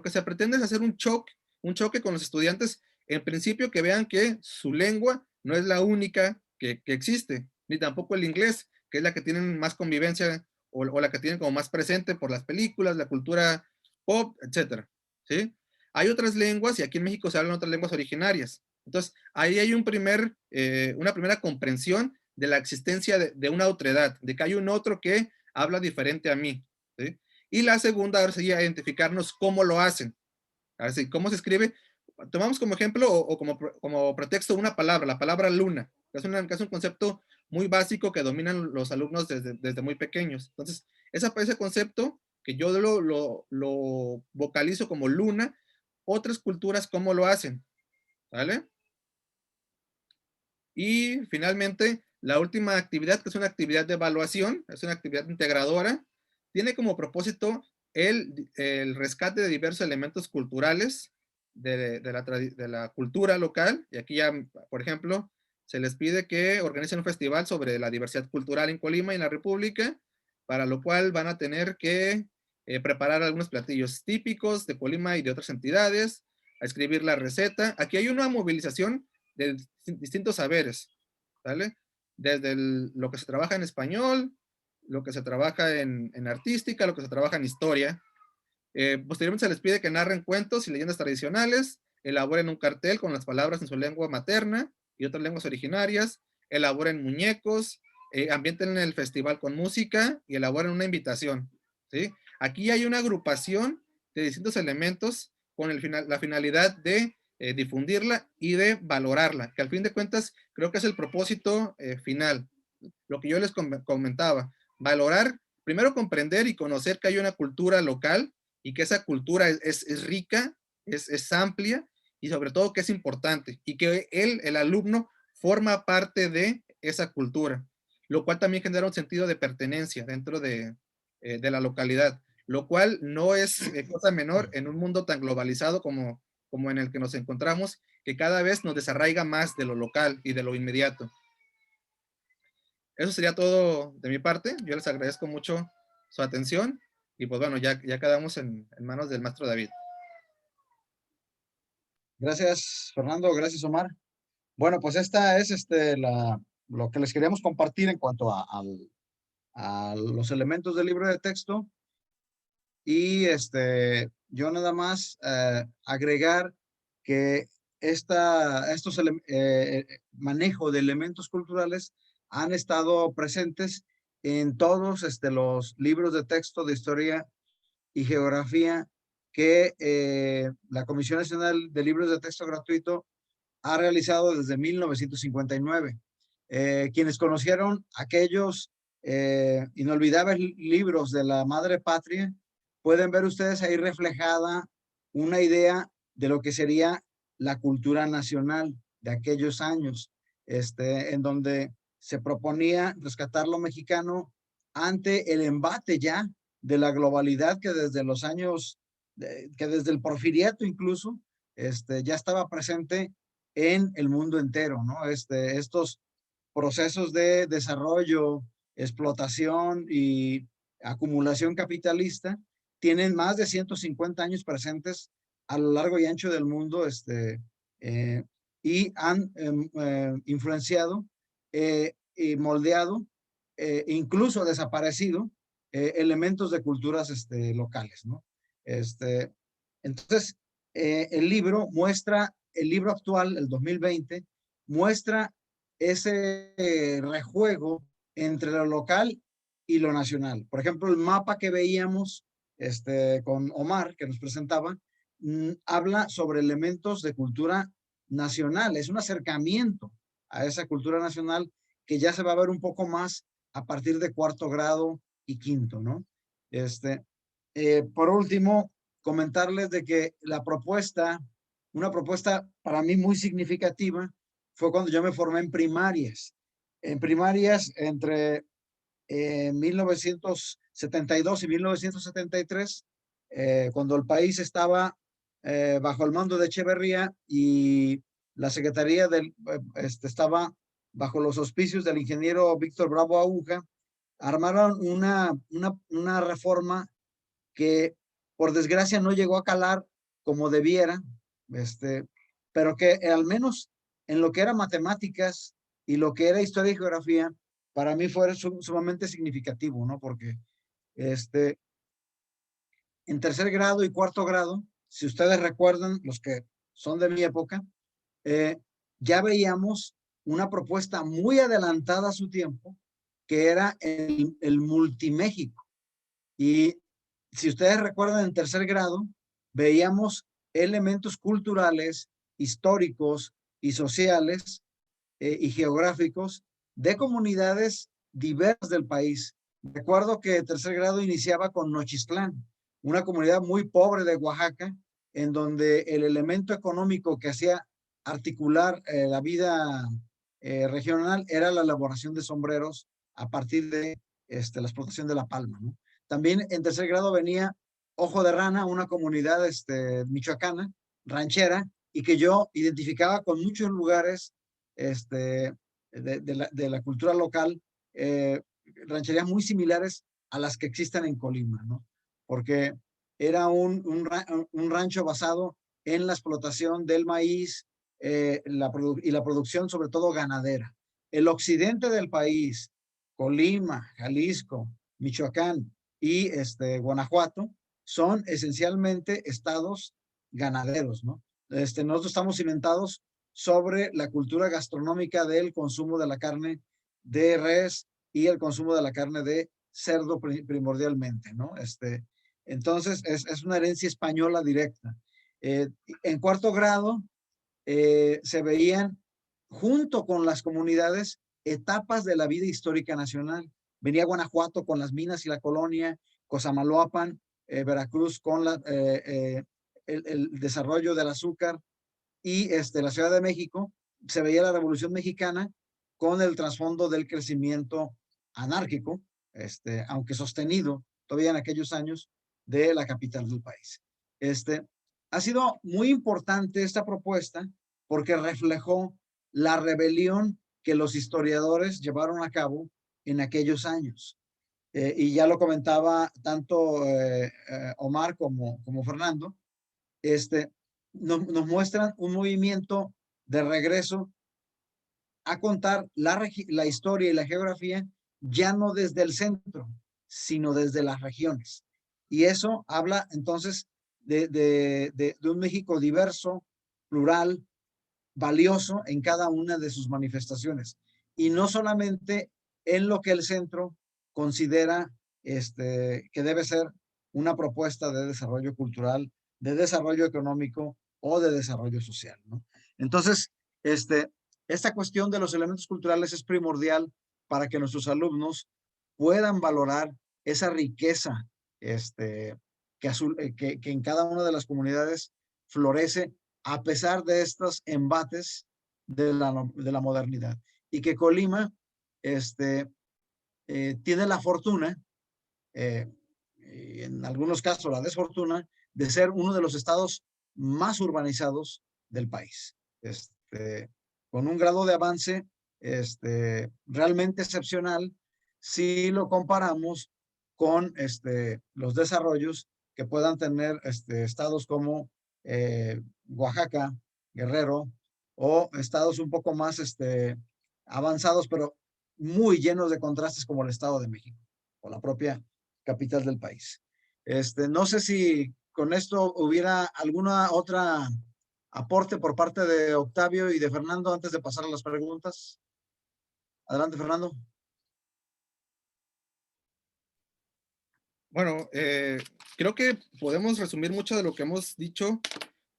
se pretende es hacer un choque un choque con los estudiantes, en principio que vean que su lengua no es la única que existe, ni tampoco el inglés, que es la que tienen más convivencia o la que tienen como más presente por las películas, la cultura pop, etcétera, ¿sí? Hay otras lenguas y aquí en México se hablan otras lenguas originarias. Entonces, ahí hay una primera comprensión de la existencia de una otredad, de que hay un otro que habla diferente a mí, ¿sí? Y la segunda ahora sería identificarnos cómo lo hacen. Ahora sí, ¿cómo se escribe? Tomamos como ejemplo o como pretexto una palabra, la palabra luna, que es un concepto muy básico que dominan los alumnos desde muy pequeños. Entonces, ese concepto que yo lo vocalizo como luna, otras culturas cómo lo hacen, ¿vale? Y finalmente, la última actividad, que es una actividad de evaluación, es una actividad integradora, tiene como propósito el rescate de diversos elementos culturales de la cultura local. Y aquí ya, por ejemplo, se les pide que organicen un festival sobre la diversidad cultural en Colima y en la República, para lo cual van a tener que preparar algunos platillos típicos de Colima y de otras entidades, a escribir la receta. Aquí hay una movilización de distintos saberes, ¿vale? Desde lo que se trabaja en español, lo que se trabaja en artística, lo que se trabaja en historia. Posteriormente se les pide que narren cuentos y leyendas tradicionales, elaboren un cartel con las palabras en su lengua materna y otras lenguas originarias, elaboren muñecos, ambienten el festival con música y elaboren una invitación, ¿sí? Aquí hay una agrupación de distintos elementos con la finalidad de difundirla y de valorarla, que al fin de cuentas creo que es el propósito final. Lo que yo les comentaba, valorar, primero comprender y conocer que hay una cultura local y que esa cultura es rica, es amplia y sobre todo que es importante y que el alumno forma parte de esa cultura, lo cual también genera un sentido de pertenencia dentro de la localidad, lo cual no es cosa menor en un mundo tan globalizado como en el que nos encontramos, que cada vez nos desarraiga más de lo local y de lo inmediato. Eso sería todo de mi parte. Yo les agradezco mucho su atención y pues bueno, ya quedamos en manos del maestro David. Gracias, Fernando. Gracias, Omar. Bueno, pues esta es lo que les queríamos compartir en cuanto a los elementos del libro de texto. Y yo nada más agregar que estos manejo de elementos culturales han estado presentes en todos los libros de texto de historia y geografía que la Comisión Nacional de Libros de Texto Gratuito ha realizado desde 1959. Quienes conocieron aquellos inolvidables libros de la madre patria, pueden ver ustedes ahí reflejada una idea de lo que sería la cultura nacional de aquellos años, en donde se proponía rescatar lo mexicano ante el embate ya de la globalidad que desde los años, que desde el porfiriato incluso, ya estaba presente en el mundo entero, ¿no? Estos procesos de desarrollo, explotación y acumulación capitalista tienen más de 150 años presentes a lo largo y ancho del mundo, y han influenciado y moldeado, incluso desaparecido, elementos de culturas locales, ¿no? Entonces, el libro actual, el 2020, muestra ese rejuego entre lo local y lo nacional. Por ejemplo, el mapa que veíamos con Omar, que nos presentaba, habla sobre elementos de cultura nacional. Es un acercamiento a esa cultura nacional que ya se va a ver un poco más a partir de cuarto grado y quinto, ¿no? Por último, comentarles de que una propuesta para mí muy significativa, fue cuando yo me formé en primarias. En primarias entre 1972 y 1973, cuando el país estaba bajo el mando de Echeverría y la Secretaría estaba bajo los auspicios del ingeniero Víctor Bravo Aguja, armaron una reforma que por desgracia no llegó a calar como debiera, pero que al menos en lo que era matemáticas y lo que era historia y geografía, para mí fue sumamente significativo, ¿no? Porque en tercer grado y cuarto grado, si ustedes recuerdan, los que son de mi época, ya veíamos una propuesta muy adelantada a su tiempo, que era el Multiméxico. Y si ustedes recuerdan, en tercer grado, veíamos elementos culturales, históricos y sociales y geográficos de comunidades diversas del país. Recuerdo que tercer grado iniciaba con Nochistlán, una comunidad muy pobre de Oaxaca, en donde el elemento económico que hacía articular la vida regional era la elaboración de sombreros a partir de la explotación de la palma, ¿no? También en tercer grado venía Ojo de Rana, una comunidad michoacana, ranchera, y que yo identificaba con muchos lugares de la cultura local, rancherías muy similares a las que existen en Colima, ¿no? Porque era un rancho basado en la explotación del maíz y la producción sobre todo ganadera. El occidente del país, Colima, Jalisco, Michoacán y Guanajuato, son esencialmente estados ganaderos, ¿no? Nosotros estamos cimentados sobre la cultura gastronómica del consumo de la carne de res y el consumo de la carne de cerdo primordialmente, ¿no? Entonces, es una herencia española directa. En cuarto grado, se veían, junto con las comunidades, etapas de la vida histórica nacional. Venía Guanajuato con las minas y la colonia, Cosamaloapan, Veracruz con el desarrollo del azúcar, y la Ciudad de México se veía la Revolución Mexicana con el trasfondo del crecimiento anárquico, aunque sostenido todavía en aquellos años, de la capital del país. Ha sido muy importante esta propuesta porque reflejó la rebelión que los historiadores llevaron a cabo en aquellos años. Y ya lo comentaba tanto Omar como Fernando, nos muestran un movimiento de regreso a contar la historia y la geografía ya no desde el centro, sino desde las regiones. Y eso habla entonces de un México diverso, plural, valioso en cada una de sus manifestaciones. Y no solamente en lo que el centro considera que debe ser una propuesta de desarrollo cultural, de desarrollo económico o de desarrollo social, ¿no? Entonces, esta cuestión de los elementos culturales es primordial para que nuestros alumnos puedan valorar esa riqueza que en cada una de las comunidades florece a pesar de estos embates de la modernidad. Y que Colima tiene la fortuna, y en algunos casos la desfortuna, de ser uno de los estados más urbanizados del país. Con un grado de avance realmente excepcional si lo comparamos con los desarrollos que puedan tener estados como Oaxaca, Guerrero, o estados un poco más avanzados, pero muy llenos de contrastes como el Estado de México, o la propia capital del país. No sé si con esto hubiera alguna otra aporte por parte de Octavio y de Fernando antes de pasar a las preguntas. Adelante, Fernando. Bueno, creo que podemos resumir mucho de lo que hemos dicho,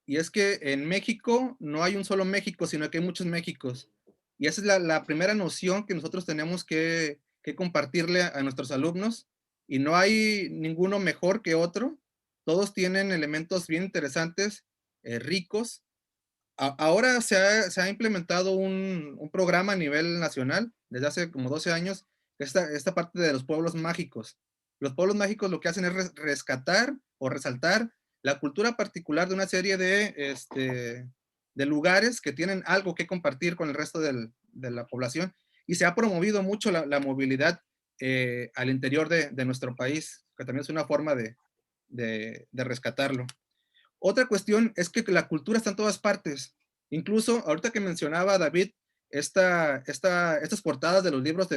y es que en México no hay un solo México, sino que hay muchos Méxicos. Y esa es la primera noción que nosotros tenemos que compartirle a nuestros alumnos, y no hay ninguno mejor que otro. Todos tienen elementos bien interesantes, ricos. Ahora se ha implementado un programa a nivel nacional desde hace como 12 años, esta parte de los pueblos mágicos. Los pueblos mágicos lo que hacen es rescatar o resaltar la cultura particular de una serie de lugares que tienen algo que compartir con el resto de la población, y se ha promovido mucho la movilidad al interior de nuestro país, que también es una forma de rescatarlo. Otra cuestión es que la cultura está en todas partes. Incluso ahorita que mencionaba David estas portadas de los libros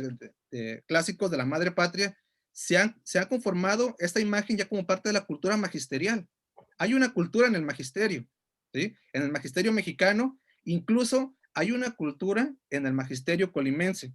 clásicos de la madre patria, se han conformado esta imagen ya como parte de la cultura magisterial. Hay una cultura en el magisterio, ¿sí? En el magisterio mexicano, incluso hay una cultura en el magisterio colimense.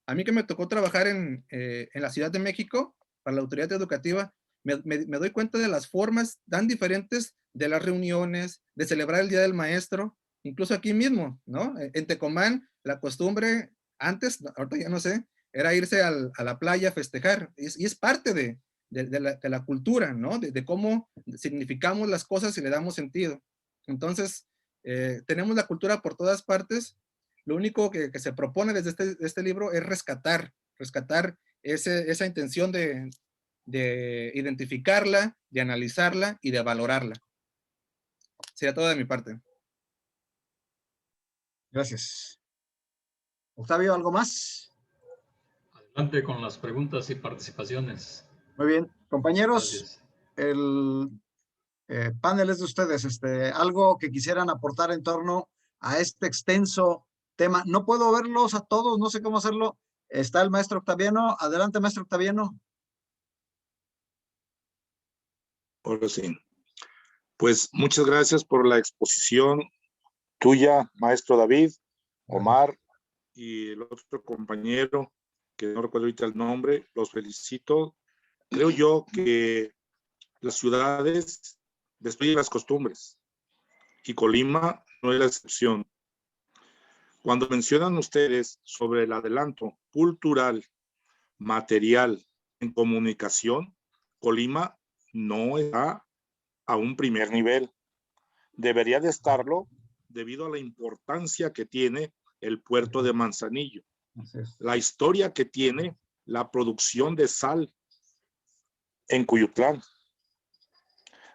A mí que me tocó trabajar en la Ciudad de México para la autoridad educativa, me doy cuenta de las formas tan diferentes de las reuniones, de celebrar el Día del Maestro, incluso aquí mismo, ¿no? En Tecomán, la costumbre antes, ahorita ya no sé, era irse a la playa a festejar, y es parte de la cultura, ¿no? De cómo significamos las cosas y le damos sentido. Entonces, tenemos la cultura por todas partes. Lo único que se propone desde este libro es rescatar esa intención de identificarla, de analizarla y de valorarla. Sería todo de mi parte. Gracias. Octavio, ¿algo más? Adelante con las preguntas y participaciones. Muy bien. Compañeros, Gracias. el panel es de ustedes. Algo que quisieran aportar en torno a este extenso tema. No puedo verlos a todos, no sé cómo hacerlo. Está el maestro Octaviano. Adelante, maestro Octaviano. Ahora sí. Pues muchas gracias por la exposición tuya, maestro David, Omar y el otro compañero, que no recuerdo ahorita el nombre. Los felicito. Creo yo que las ciudades destruyen las costumbres y Colima no es la excepción. Cuando mencionan ustedes sobre el adelanto cultural, material en comunicación, Colima no está a un primer nivel. Debería de estarlo debido a la importancia que tiene el puerto de Manzanillo, la historia que tiene la producción de sal en Cuyutlán.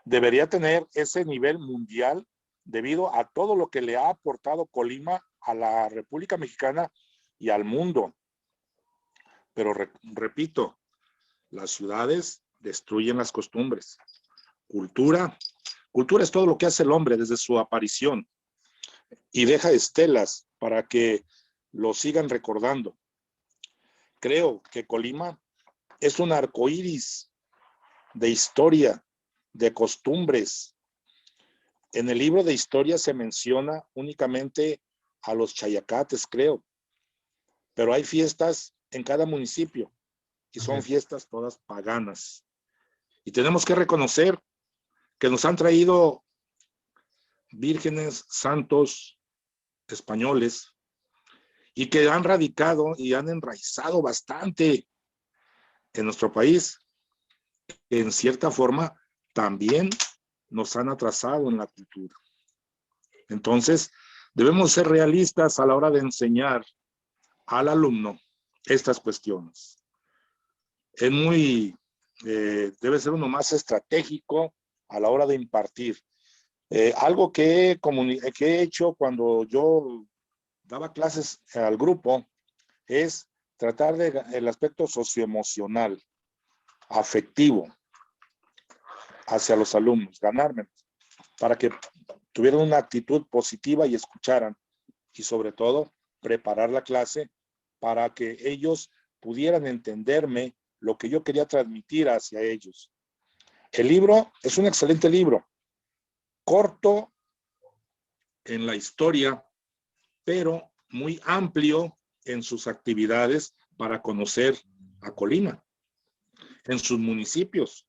Debería tener ese nivel mundial debido a todo lo que le ha aportado Colima a la República Mexicana y al mundo. Pero repito, las ciudades destruyen las costumbres. Cultura es todo lo que hace el hombre desde su aparición y deja estelas para que lo sigan recordando. Creo que Colima es un arcoíris de historia, de costumbres. En el libro de historia se menciona únicamente a los chayacates, creo, pero hay fiestas en cada municipio y son fiestas todas paganas. Y tenemos que reconocer que nos han traído vírgenes, santos españoles y que han radicado y han enraizado bastante en nuestro país. En cierta forma, también nos han atrasado en la cultura. Entonces, debemos ser realistas a la hora de enseñar al alumno estas cuestiones. Es debe ser uno más estratégico a la hora de impartir. Algo que he hecho cuando yo daba clases al grupo es tratar el aspecto socioemocional, afectivo hacia los alumnos, ganármelos, para que tuvieran una actitud positiva y escucharan, y sobre todo preparar la clase para que ellos pudieran entenderme lo que yo quería transmitir hacia ellos. El libro es un excelente libro, corto en la historia, pero muy amplio en sus actividades para conocer a Colima. En sus municipios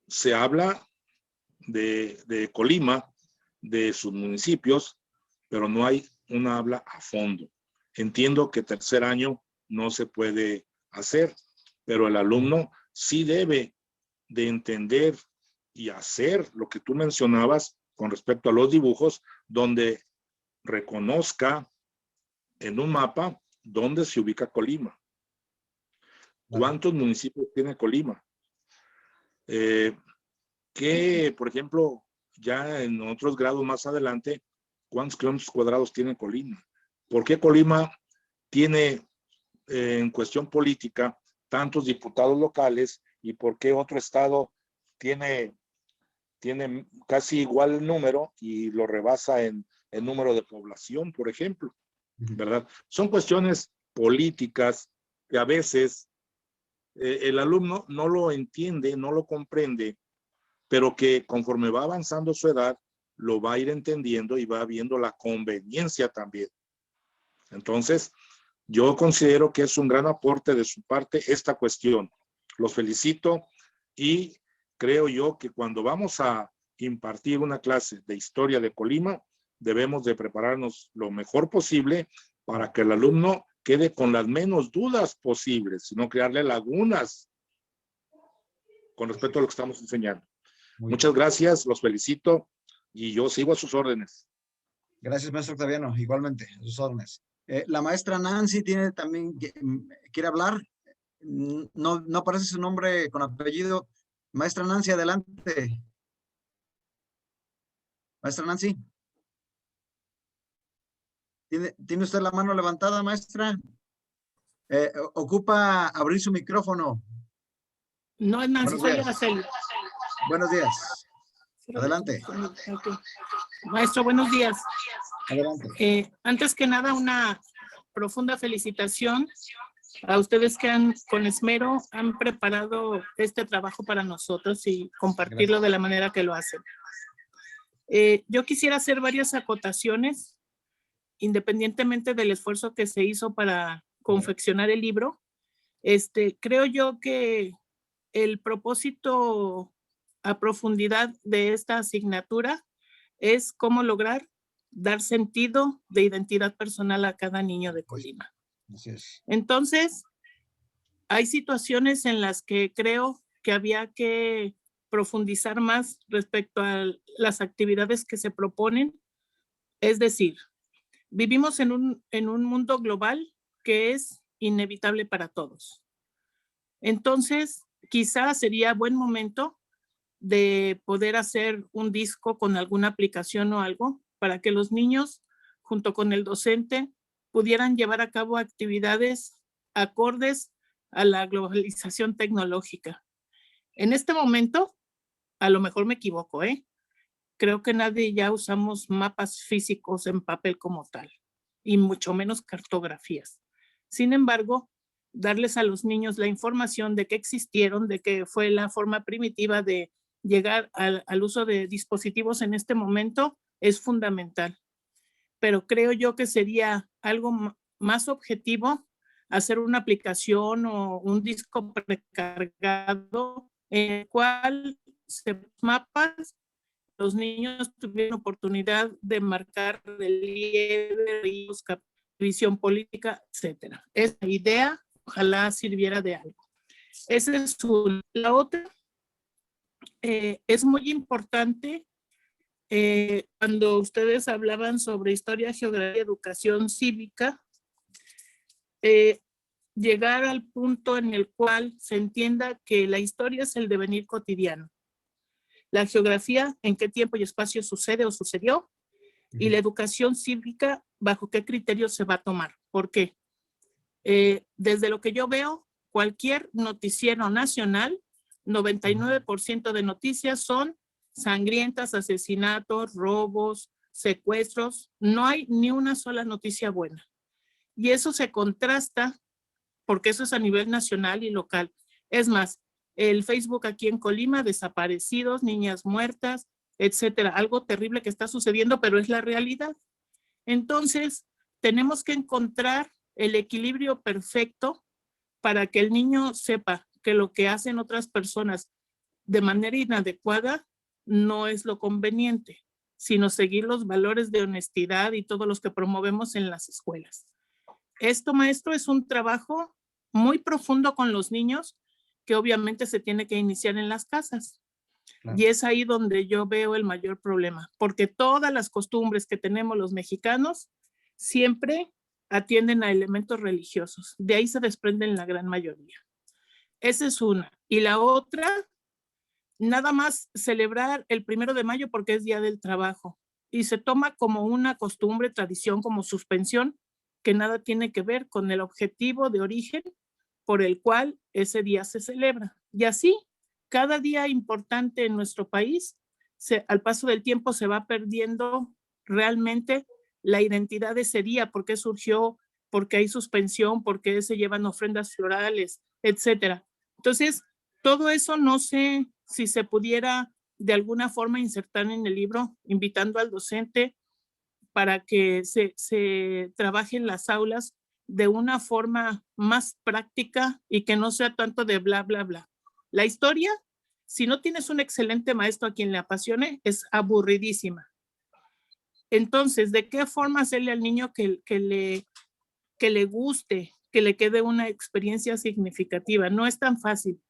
se habla de Colima, de sus municipios, pero no hay una habla a fondo. Entiendo que tercer año no se puede hacer, pero el alumno sí debe de entender y hacer lo que tú mencionabas con respecto a los dibujos, donde reconozca en un mapa dónde se ubica Colima. ¿Cuántos municipios tiene Colima? Que, por ejemplo, ya en otros grados más adelante, ¿cuántos kilómetros cuadrados tiene Colima? ¿Por qué Colima tiene en cuestión política tantos diputados locales y por qué otro estado tiene tiene casi igual número y lo rebasa en número de población, por ejemplo, ¿verdad? Son cuestiones políticas que a veces el alumno no lo entiende, no lo comprende, pero que conforme va avanzando su edad, lo va a ir entendiendo y va viendo la conveniencia también. Entonces, yo considero que es un gran aporte de su parte esta cuestión. Los felicito y creo yo que cuando vamos a impartir una clase de historia de Colima, debemos de prepararnos lo mejor posible para que el alumno quede con las menos dudas posibles, sino crearle lagunas con respecto a lo que estamos enseñando. Muchas gracias, los felicito y yo sigo a sus órdenes. Gracias, maestro Octaviano, igualmente, a sus órdenes. La maestra Nancy tiene también, quiere hablar. No aparece su nombre con apellido. Maestra Nancy, adelante. Maestra Nancy. ¿Tiene usted la mano levantada, maestra? Ocupa abrir su micrófono. No es Nancy, soy Araceli. Buenos días. Adelante. Okay. Maestro, buenos días. Adelante. Antes que nada, una profunda felicitación a ustedes que con esmero han preparado este trabajo para nosotros y compartirlo de la manera que lo hacen. Yo quisiera hacer varias acotaciones, independientemente del esfuerzo que se hizo para confeccionar el libro. Creo yo que el propósito a profundidad de esta asignatura es cómo lograr dar sentido de identidad personal a cada niño de Colima. Así es. Entonces, hay situaciones en las que creo que había que profundizar más respecto a las actividades que se proponen. Es decir, vivimos en un mundo global que es inevitable para todos. Entonces, quizás sería buen momento de poder hacer un disco con alguna aplicación o algo para que los niños, junto con el docente, pudieran llevar a cabo actividades acordes a la globalización tecnológica. En este momento, a lo mejor me equivoco, creo que nadie ya usamos mapas físicos en papel como tal, y mucho menos cartografías. Sin embargo, darles a los niños la información de que existieron, de que fue la forma primitiva de llegar al uso de dispositivos en este momento es fundamental. Pero creo yo que sería algo más objetivo hacer una aplicación o un disco precargado en el cual mapas, los niños tuvieron oportunidad de marcar relieve, visión política, etc. Esa idea ojalá sirviera de algo. Esa es la otra. Es muy importante cuando ustedes hablaban sobre historia, geografía, educación cívica, llegar al punto en el cual se entienda que la historia es el devenir cotidiano. La geografía, en qué tiempo y espacio sucede o sucedió, y la educación cívica, bajo qué criterios se va a tomar. ¿Por qué? Desde lo que yo veo, cualquier noticiero nacional, 99% de noticias son sangrientas, asesinatos, robos, secuestros. No hay ni una sola noticia buena. Y eso se contrasta, porque eso es a nivel nacional y local. Es más, el Facebook aquí en Colima, desaparecidos, niñas muertas, etcétera. Algo terrible que está sucediendo, pero es la realidad. Entonces, tenemos que encontrar el equilibrio perfecto para que el niño sepa que lo que hacen otras personas de manera inadecuada no es lo conveniente, sino seguir los valores de honestidad y todos los que promovemos en las escuelas. Esto, maestro, es un trabajo muy profundo con los niños que obviamente se tiene que iniciar en las casas. Claro. Y es ahí donde yo veo el mayor problema, porque todas las costumbres que tenemos los mexicanos siempre atienden a elementos religiosos. De ahí se desprenden la gran mayoría. Esa es una. Y la otra, nada más celebrar el 1 de mayo porque es Día del Trabajo. Y se toma como una costumbre, tradición, como suspensión, que nada tiene que ver con el objetivo de origen por el cual ese día se celebra. Y así, cada día importante en nuestro país al paso del tiempo se va perdiendo realmente la identidad de ese día, por qué surgió, por qué hay suspensión, por qué se llevan ofrendas florales, etcétera. Entonces, todo eso no sé si se pudiera de alguna forma insertar en el libro, invitando al docente para que se trabaje en las aulas de una forma más práctica y que no sea tanto de bla, bla, bla. La historia, si no tienes un excelente maestro a quien le apasione, es aburridísima. Entonces, ¿de qué forma hacerle al niño que le guste, que le quede una experiencia significativa? No es tan fácil.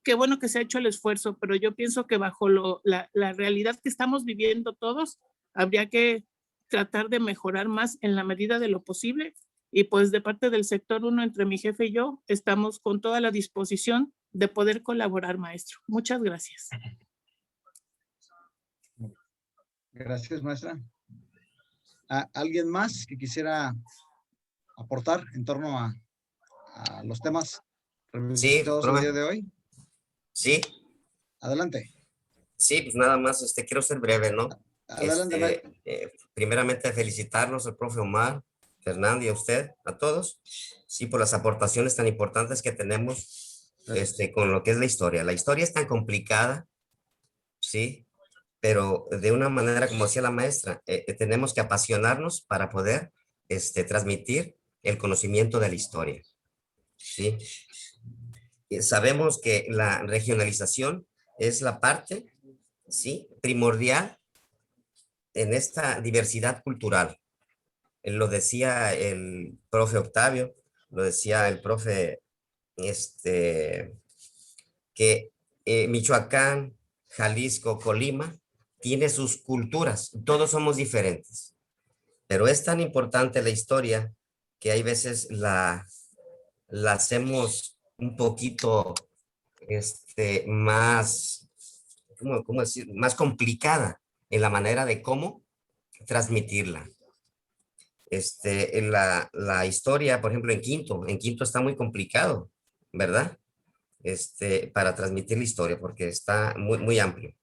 Qué bueno que se ha hecho el esfuerzo, pero yo pienso que bajo la realidad que estamos viviendo todos, habría que tratar de mejorar más en la medida de lo posible. Y pues de parte del sector 1, entre mi jefe y yo, estamos con toda la disposición de poder colaborar, maestro. Muchas gracias. Gracias, maestra. ¿Alguien más que quisiera aportar en torno a los temas Sí, revisados el profe. día de hoy? Sí, Adelante. sí, pues nada más, quiero ser breve, ¿no? Adelante, maestro. Primeramente felicitarlos al profe Omar, Fernando y a usted, a todos, sí, por las aportaciones tan importantes que tenemos, con lo que es la historia. La historia es tan complicada, sí, pero de una manera, como decía la maestra, tenemos que apasionarnos para poder, transmitir el conocimiento de la historia, sí. Sabemos que la regionalización es la parte, sí, primordial en esta diversidad cultural. Lo decía el profe Octavio, lo decía el profe, que Michoacán, Jalisco, Colima, tiene sus culturas, todos somos diferentes, pero es tan importante la historia que hay veces la hacemos un poquito, más, ¿cómo decir? Más complicada en la manera de cómo transmitirla. En la historia, por ejemplo, en Quinto está muy complicado, ¿verdad? Para transmitir la historia, porque está muy, muy amplio.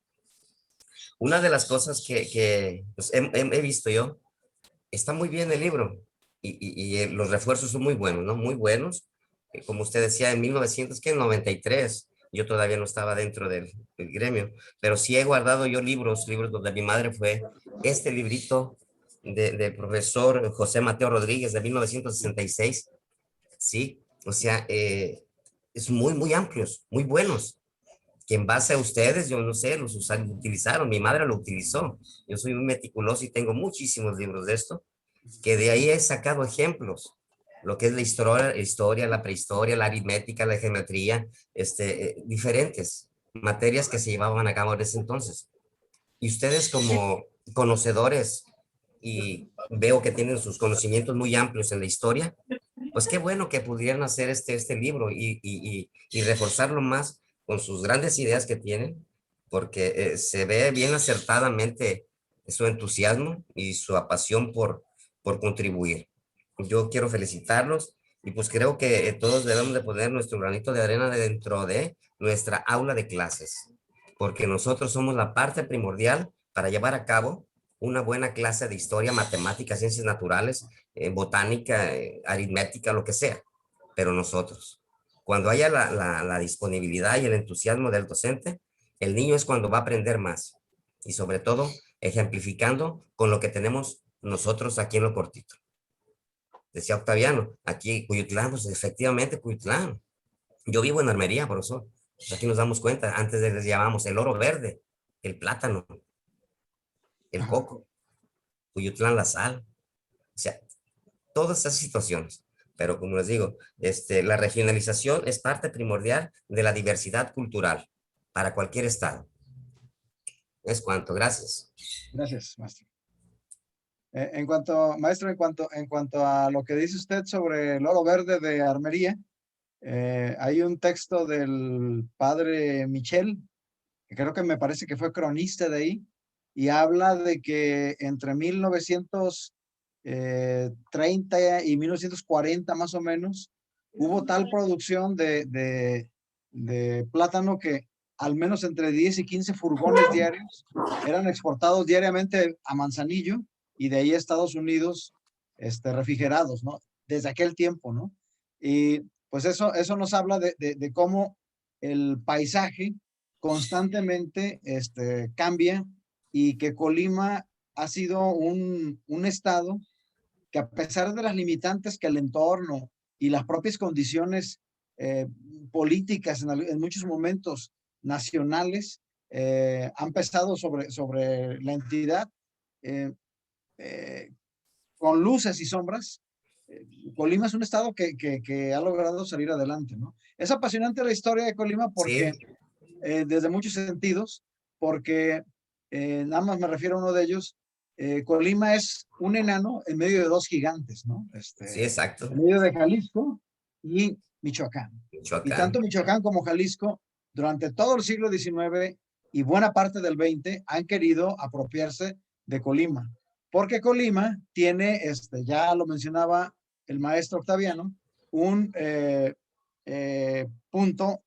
Una de las cosas que pues, he visto yo, está muy bien el libro y los refuerzos son muy buenos, ¿no? Muy buenos. Como usted decía, en 1993, yo todavía no estaba dentro del gremio, pero sí he guardado yo libros donde mi madre fue este librito del profesor José Mateo Rodríguez de 1966, sí, o sea, es muy, muy amplios, muy buenos, que en base a ustedes, yo no sé, los utilizaron, mi madre lo utilizó, yo soy muy meticuloso y tengo muchísimos libros de esto, que de ahí he sacado ejemplos, lo que es la historia, la prehistoria, la aritmética, la geometría, diferentes materias que se llevaban a cabo en ese entonces. Y ustedes como conocedores, y veo que tienen sus conocimientos muy amplios en la historia, pues qué bueno que pudieran hacer este libro y reforzarlo más con sus grandes ideas que tienen, porque se ve bien acertadamente su entusiasmo y su pasión por contribuir. Yo quiero felicitarlos y pues creo que todos debemos de poner nuestro granito de arena dentro de nuestra aula de clases, porque nosotros somos la parte primordial para llevar a cabo una buena clase de historia, matemáticas, ciencias naturales, botánica, aritmética, lo que sea, pero nosotros. Cuando haya la disponibilidad y el entusiasmo del docente, el niño es cuando va a aprender más y sobre todo ejemplificando con lo que tenemos nosotros aquí en lo cortito. Decía Octaviano, aquí Cuyutlán, pues efectivamente Cuyutlán. Yo vivo en Armería, profesor. Pues aquí nos damos cuenta, antes les llamamos el oro verde, el plátano, el coco, Cuyutlán, la sal. O sea, todas esas situaciones. Pero como les digo, la regionalización es parte primordial de la diversidad cultural para cualquier estado. Es cuanto, gracias. Gracias, maestro. Maestro, en cuanto a lo que dice usted sobre el oro verde de Armería, hay un texto del padre Michel, que creo que me parece que fue cronista de ahí, y habla de que entre 1930 y 1940 más o menos, hubo tal producción de plátano que al menos entre 10 y 15 furgones diarios eran exportados diariamente a Manzanillo y de ahí a Estados Unidos, refrigerados, ¿no? Desde aquel tiempo, ¿no? Y pues eso nos habla de cómo el paisaje constantemente cambia y que Colima ha sido un estado que, a pesar de las limitantes que el entorno y las propias condiciones políticas en muchos momentos nacionales han pesado sobre la entidad, eh, con luces y sombras, Colima es un estado que ha logrado salir adelante, ¿no? Es apasionante la historia de Colima porque, Sí, desde muchos sentidos, porque nada más me refiero a uno de ellos. Colima es un enano en medio de dos gigantes, ¿no? sí, exacto. En medio de Jalisco y Michoacán. Y Michoacán. tanto Michoacán como Jalisco, durante todo el siglo XIX y buena parte del XX, han querido apropiarse de Colima. Porque Colima tiene, ya lo mencionaba el maestro Octaviano, un punto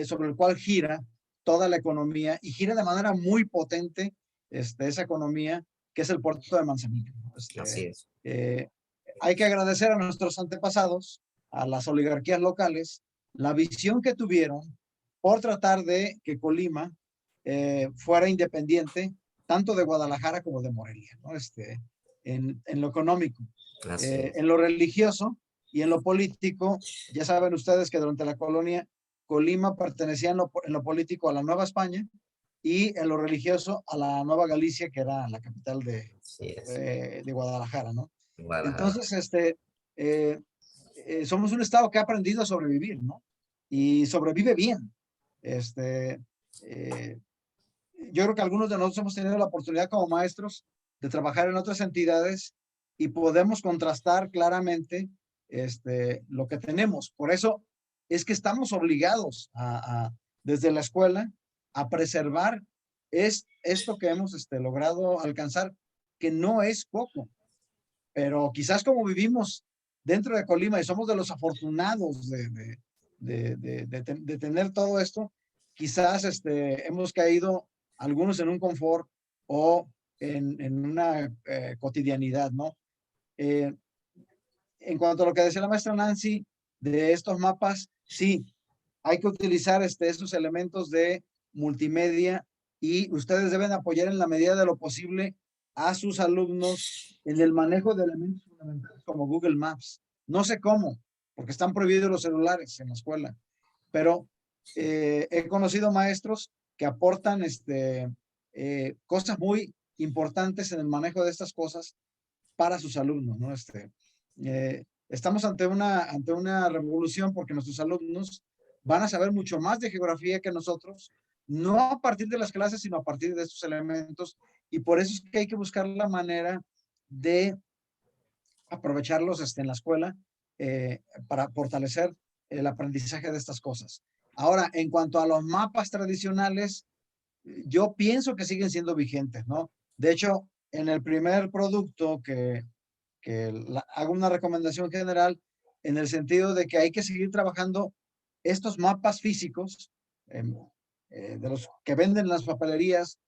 sobre el cual gira toda la economía y gira de manera muy potente esa economía, que es el puerto de Manzanillo, ¿no? Así es. Hay que agradecer a nuestros antepasados, a las oligarquías locales, la visión que tuvieron por tratar de que Colima fuera independiente tanto de Guadalajara como de Morelia, ¿no? En lo económico, Así es. en lo religioso y en lo político. Ya saben ustedes que durante la colonia, Colima pertenecía en lo político a la Nueva España y en lo religioso a la Nueva Galicia, que era la capital Así es. de Guadalajara, ¿no? Guadalajara. Entonces, somos un estado que ha aprendido a sobrevivir, ¿no? Y sobrevive bien. Yo creo que algunos de nosotros hemos tenido la oportunidad como maestros de trabajar en otras entidades y podemos contrastar claramente lo que tenemos. Por eso es que estamos obligados desde la escuela a preservar esto que hemos logrado alcanzar, que no es poco, pero quizás como vivimos dentro de Colima y somos de los afortunados de tener todo esto, quizás hemos caído algunos en un confort o en una cotidianidad, ¿no? En cuanto a lo que decía la maestra Nancy de estos mapas, sí, hay que utilizar estos elementos de multimedia y ustedes deben apoyar en la medida de lo posible a sus alumnos en el manejo de elementos fundamentales como Google Maps. No sé cómo, porque están prohibidos los celulares en la escuela, pero he conocido maestros que aportan cosas muy importantes en el manejo de estas cosas para sus alumnos, ¿no? Estamos ante una revolución porque nuestros alumnos van a saber mucho más de geografía que nosotros, no a partir de las clases, sino a partir de estos elementos, y por eso es que hay que buscar la manera de aprovecharlos en la escuela para fortalecer el aprendizaje de estas cosas. Ahora, en cuanto a los mapas tradicionales, yo pienso que siguen siendo vigentes, ¿no? De hecho, en el primer producto hago una recomendación general en el sentido de que hay que seguir trabajando estos mapas físicos de los que venden las papelerías,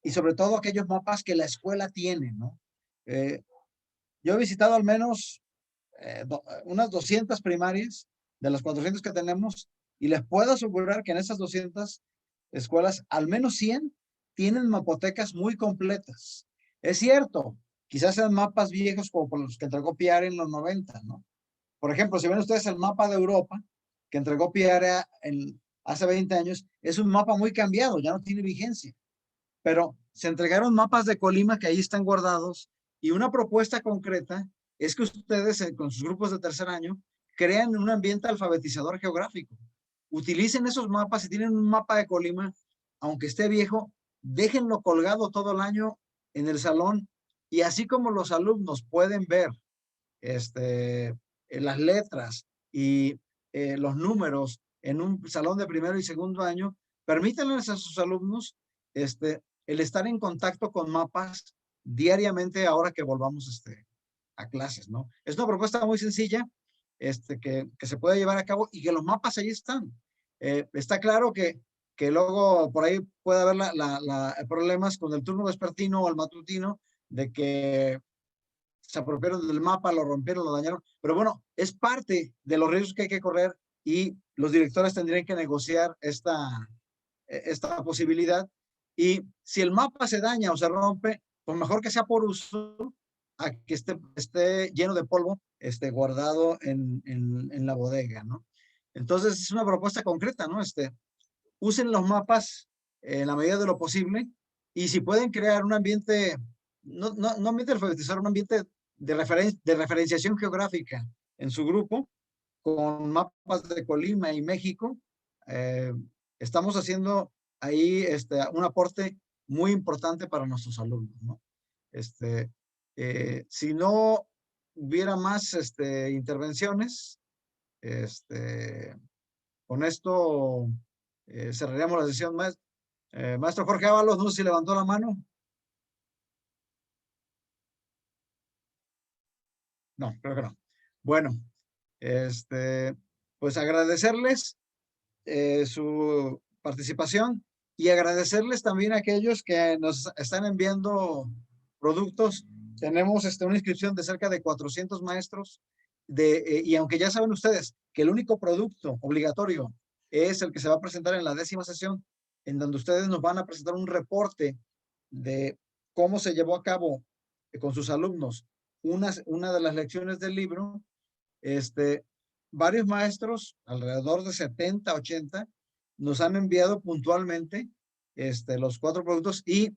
y sobre todo aquellos mapas que la escuela tiene, ¿no? Yo he visitado al menos unas 200 primarias de las 400 que tenemos y les puedo asegurar que en esas 200 escuelas, al menos 100 tienen mapotecas muy completas. Es cierto, quizás sean mapas viejos como por los que entregó Pierre en los 90, ¿no? Por ejemplo, si ven ustedes el mapa de Europa que entregó Pierre hace 20 años, es un mapa muy cambiado, ya no tiene vigencia. Pero se entregaron mapas de Colima que ahí están guardados y una propuesta concreta es que ustedes con sus grupos de tercer año crean un ambiente alfabetizador geográfico. Utilicen esos mapas. Si tienen un mapa de Colima, aunque esté viejo, déjenlo colgado todo el año en el salón y así como los alumnos pueden ver las letras y los números en un salón de primero y segundo año, permítanles a sus alumnos el estar en contacto con mapas diariamente ahora que volvamos a clases, ¿no? Es una propuesta muy sencilla que se puede llevar a cabo y que los mapas ahí están. Está claro que que luego por ahí puede haber problemas con el turno vespertino o el matutino, de que se apropiaron del mapa, lo rompieron, lo dañaron, pero bueno, es parte de los riesgos que hay que correr y los directores tendrían que negociar esta posibilidad. Y si el mapa se daña o se rompe, pues mejor que sea por uso a que esté lleno de polvo, guardado en la bodega, ¿no? Entonces es una propuesta concreta, ¿no? Usen los mapas en la medida de lo posible y si pueden crear un ambiente, no ambiente alfabetizar, un ambiente de referenciación geográfica en su grupo, con mapas de Colima y México, estamos haciendo ahí un aporte muy importante para nuestros alumnos, ¿no? Si no hubiera más intervenciones, con esto cerraríamos la sesión. Maestro Jorge Ábalos, no sé si levantó la mano. No, creo que no. Bueno, pues agradecerles su participación y agradecerles también a aquellos que nos están enviando productos. Tenemos una inscripción de cerca de 400 maestros y aunque ya saben ustedes que el único producto obligatorio es el que se va a presentar en la 10ª sesión, en donde ustedes nos van a presentar un reporte de cómo se llevó a cabo con sus alumnos una de las lecciones del libro. Varios maestros, alrededor de 70, 80, nos han enviado puntualmente los 4 productos y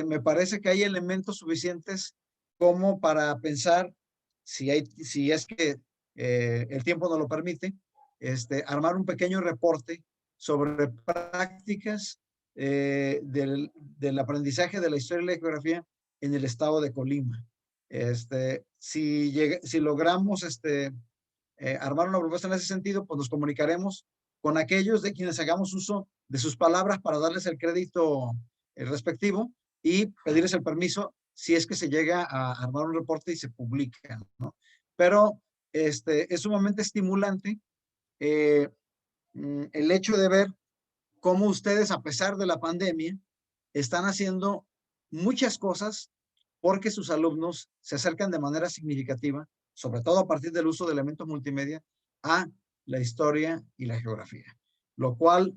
me parece que hay elementos suficientes como para pensar, si es que el tiempo nos lo permite, armar un pequeño reporte sobre prácticas del aprendizaje de la historia y la geografía en el estado de Colima. Si logramos armar una propuesta en ese sentido, pues nos comunicaremos con aquellos de quienes hagamos uso de sus palabras para darles el crédito respectivo y pedirles el permiso si es que se llega a armar un reporte y se publica, ¿no? Pero es sumamente estimulante el hecho de ver cómo ustedes, a pesar de la pandemia, están haciendo muchas cosas porque sus alumnos se acercan de manera significativa, sobre todo a partir del uso de elementos multimedia, a la historia y la geografía. Lo cual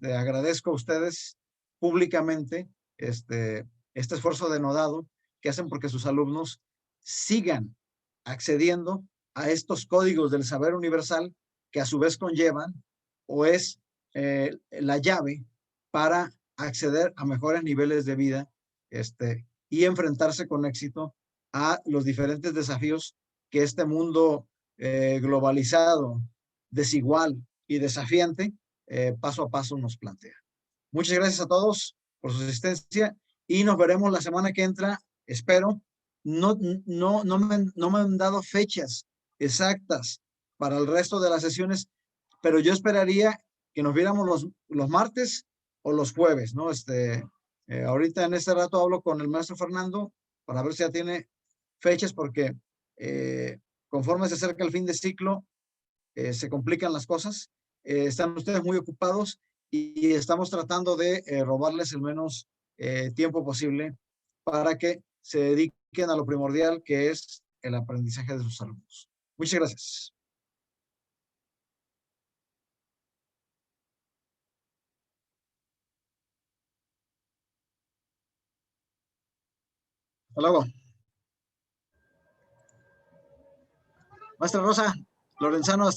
agradezco a ustedes públicamente este esfuerzo denodado que hacen porque sus alumnos sigan accediendo a estos códigos del saber universal que a su vez conllevan o es la llave para acceder a mejores niveles de vida y enfrentarse con éxito a los diferentes desafíos que este mundo globalizado, desigual y desafiante, paso a paso nos plantea. Muchas gracias a todos por su asistencia y nos veremos la semana que entra, espero. No me han dado fechas exactas para el resto de las sesiones, pero yo esperaría que nos viéramos los martes o los jueves, ¿no? Ahorita en este rato hablo con el maestro Fernando para ver si ya tiene fechas, porque conforme se acerca el fin de ciclo, se complican las cosas. Están ustedes muy ocupados y estamos tratando de robarles el menos tiempo posible para que se dediquen a lo primordial, que es el aprendizaje de sus alumnos. Muchas gracias. Hasta luego. Maestra Rosa Lorenzano, hasta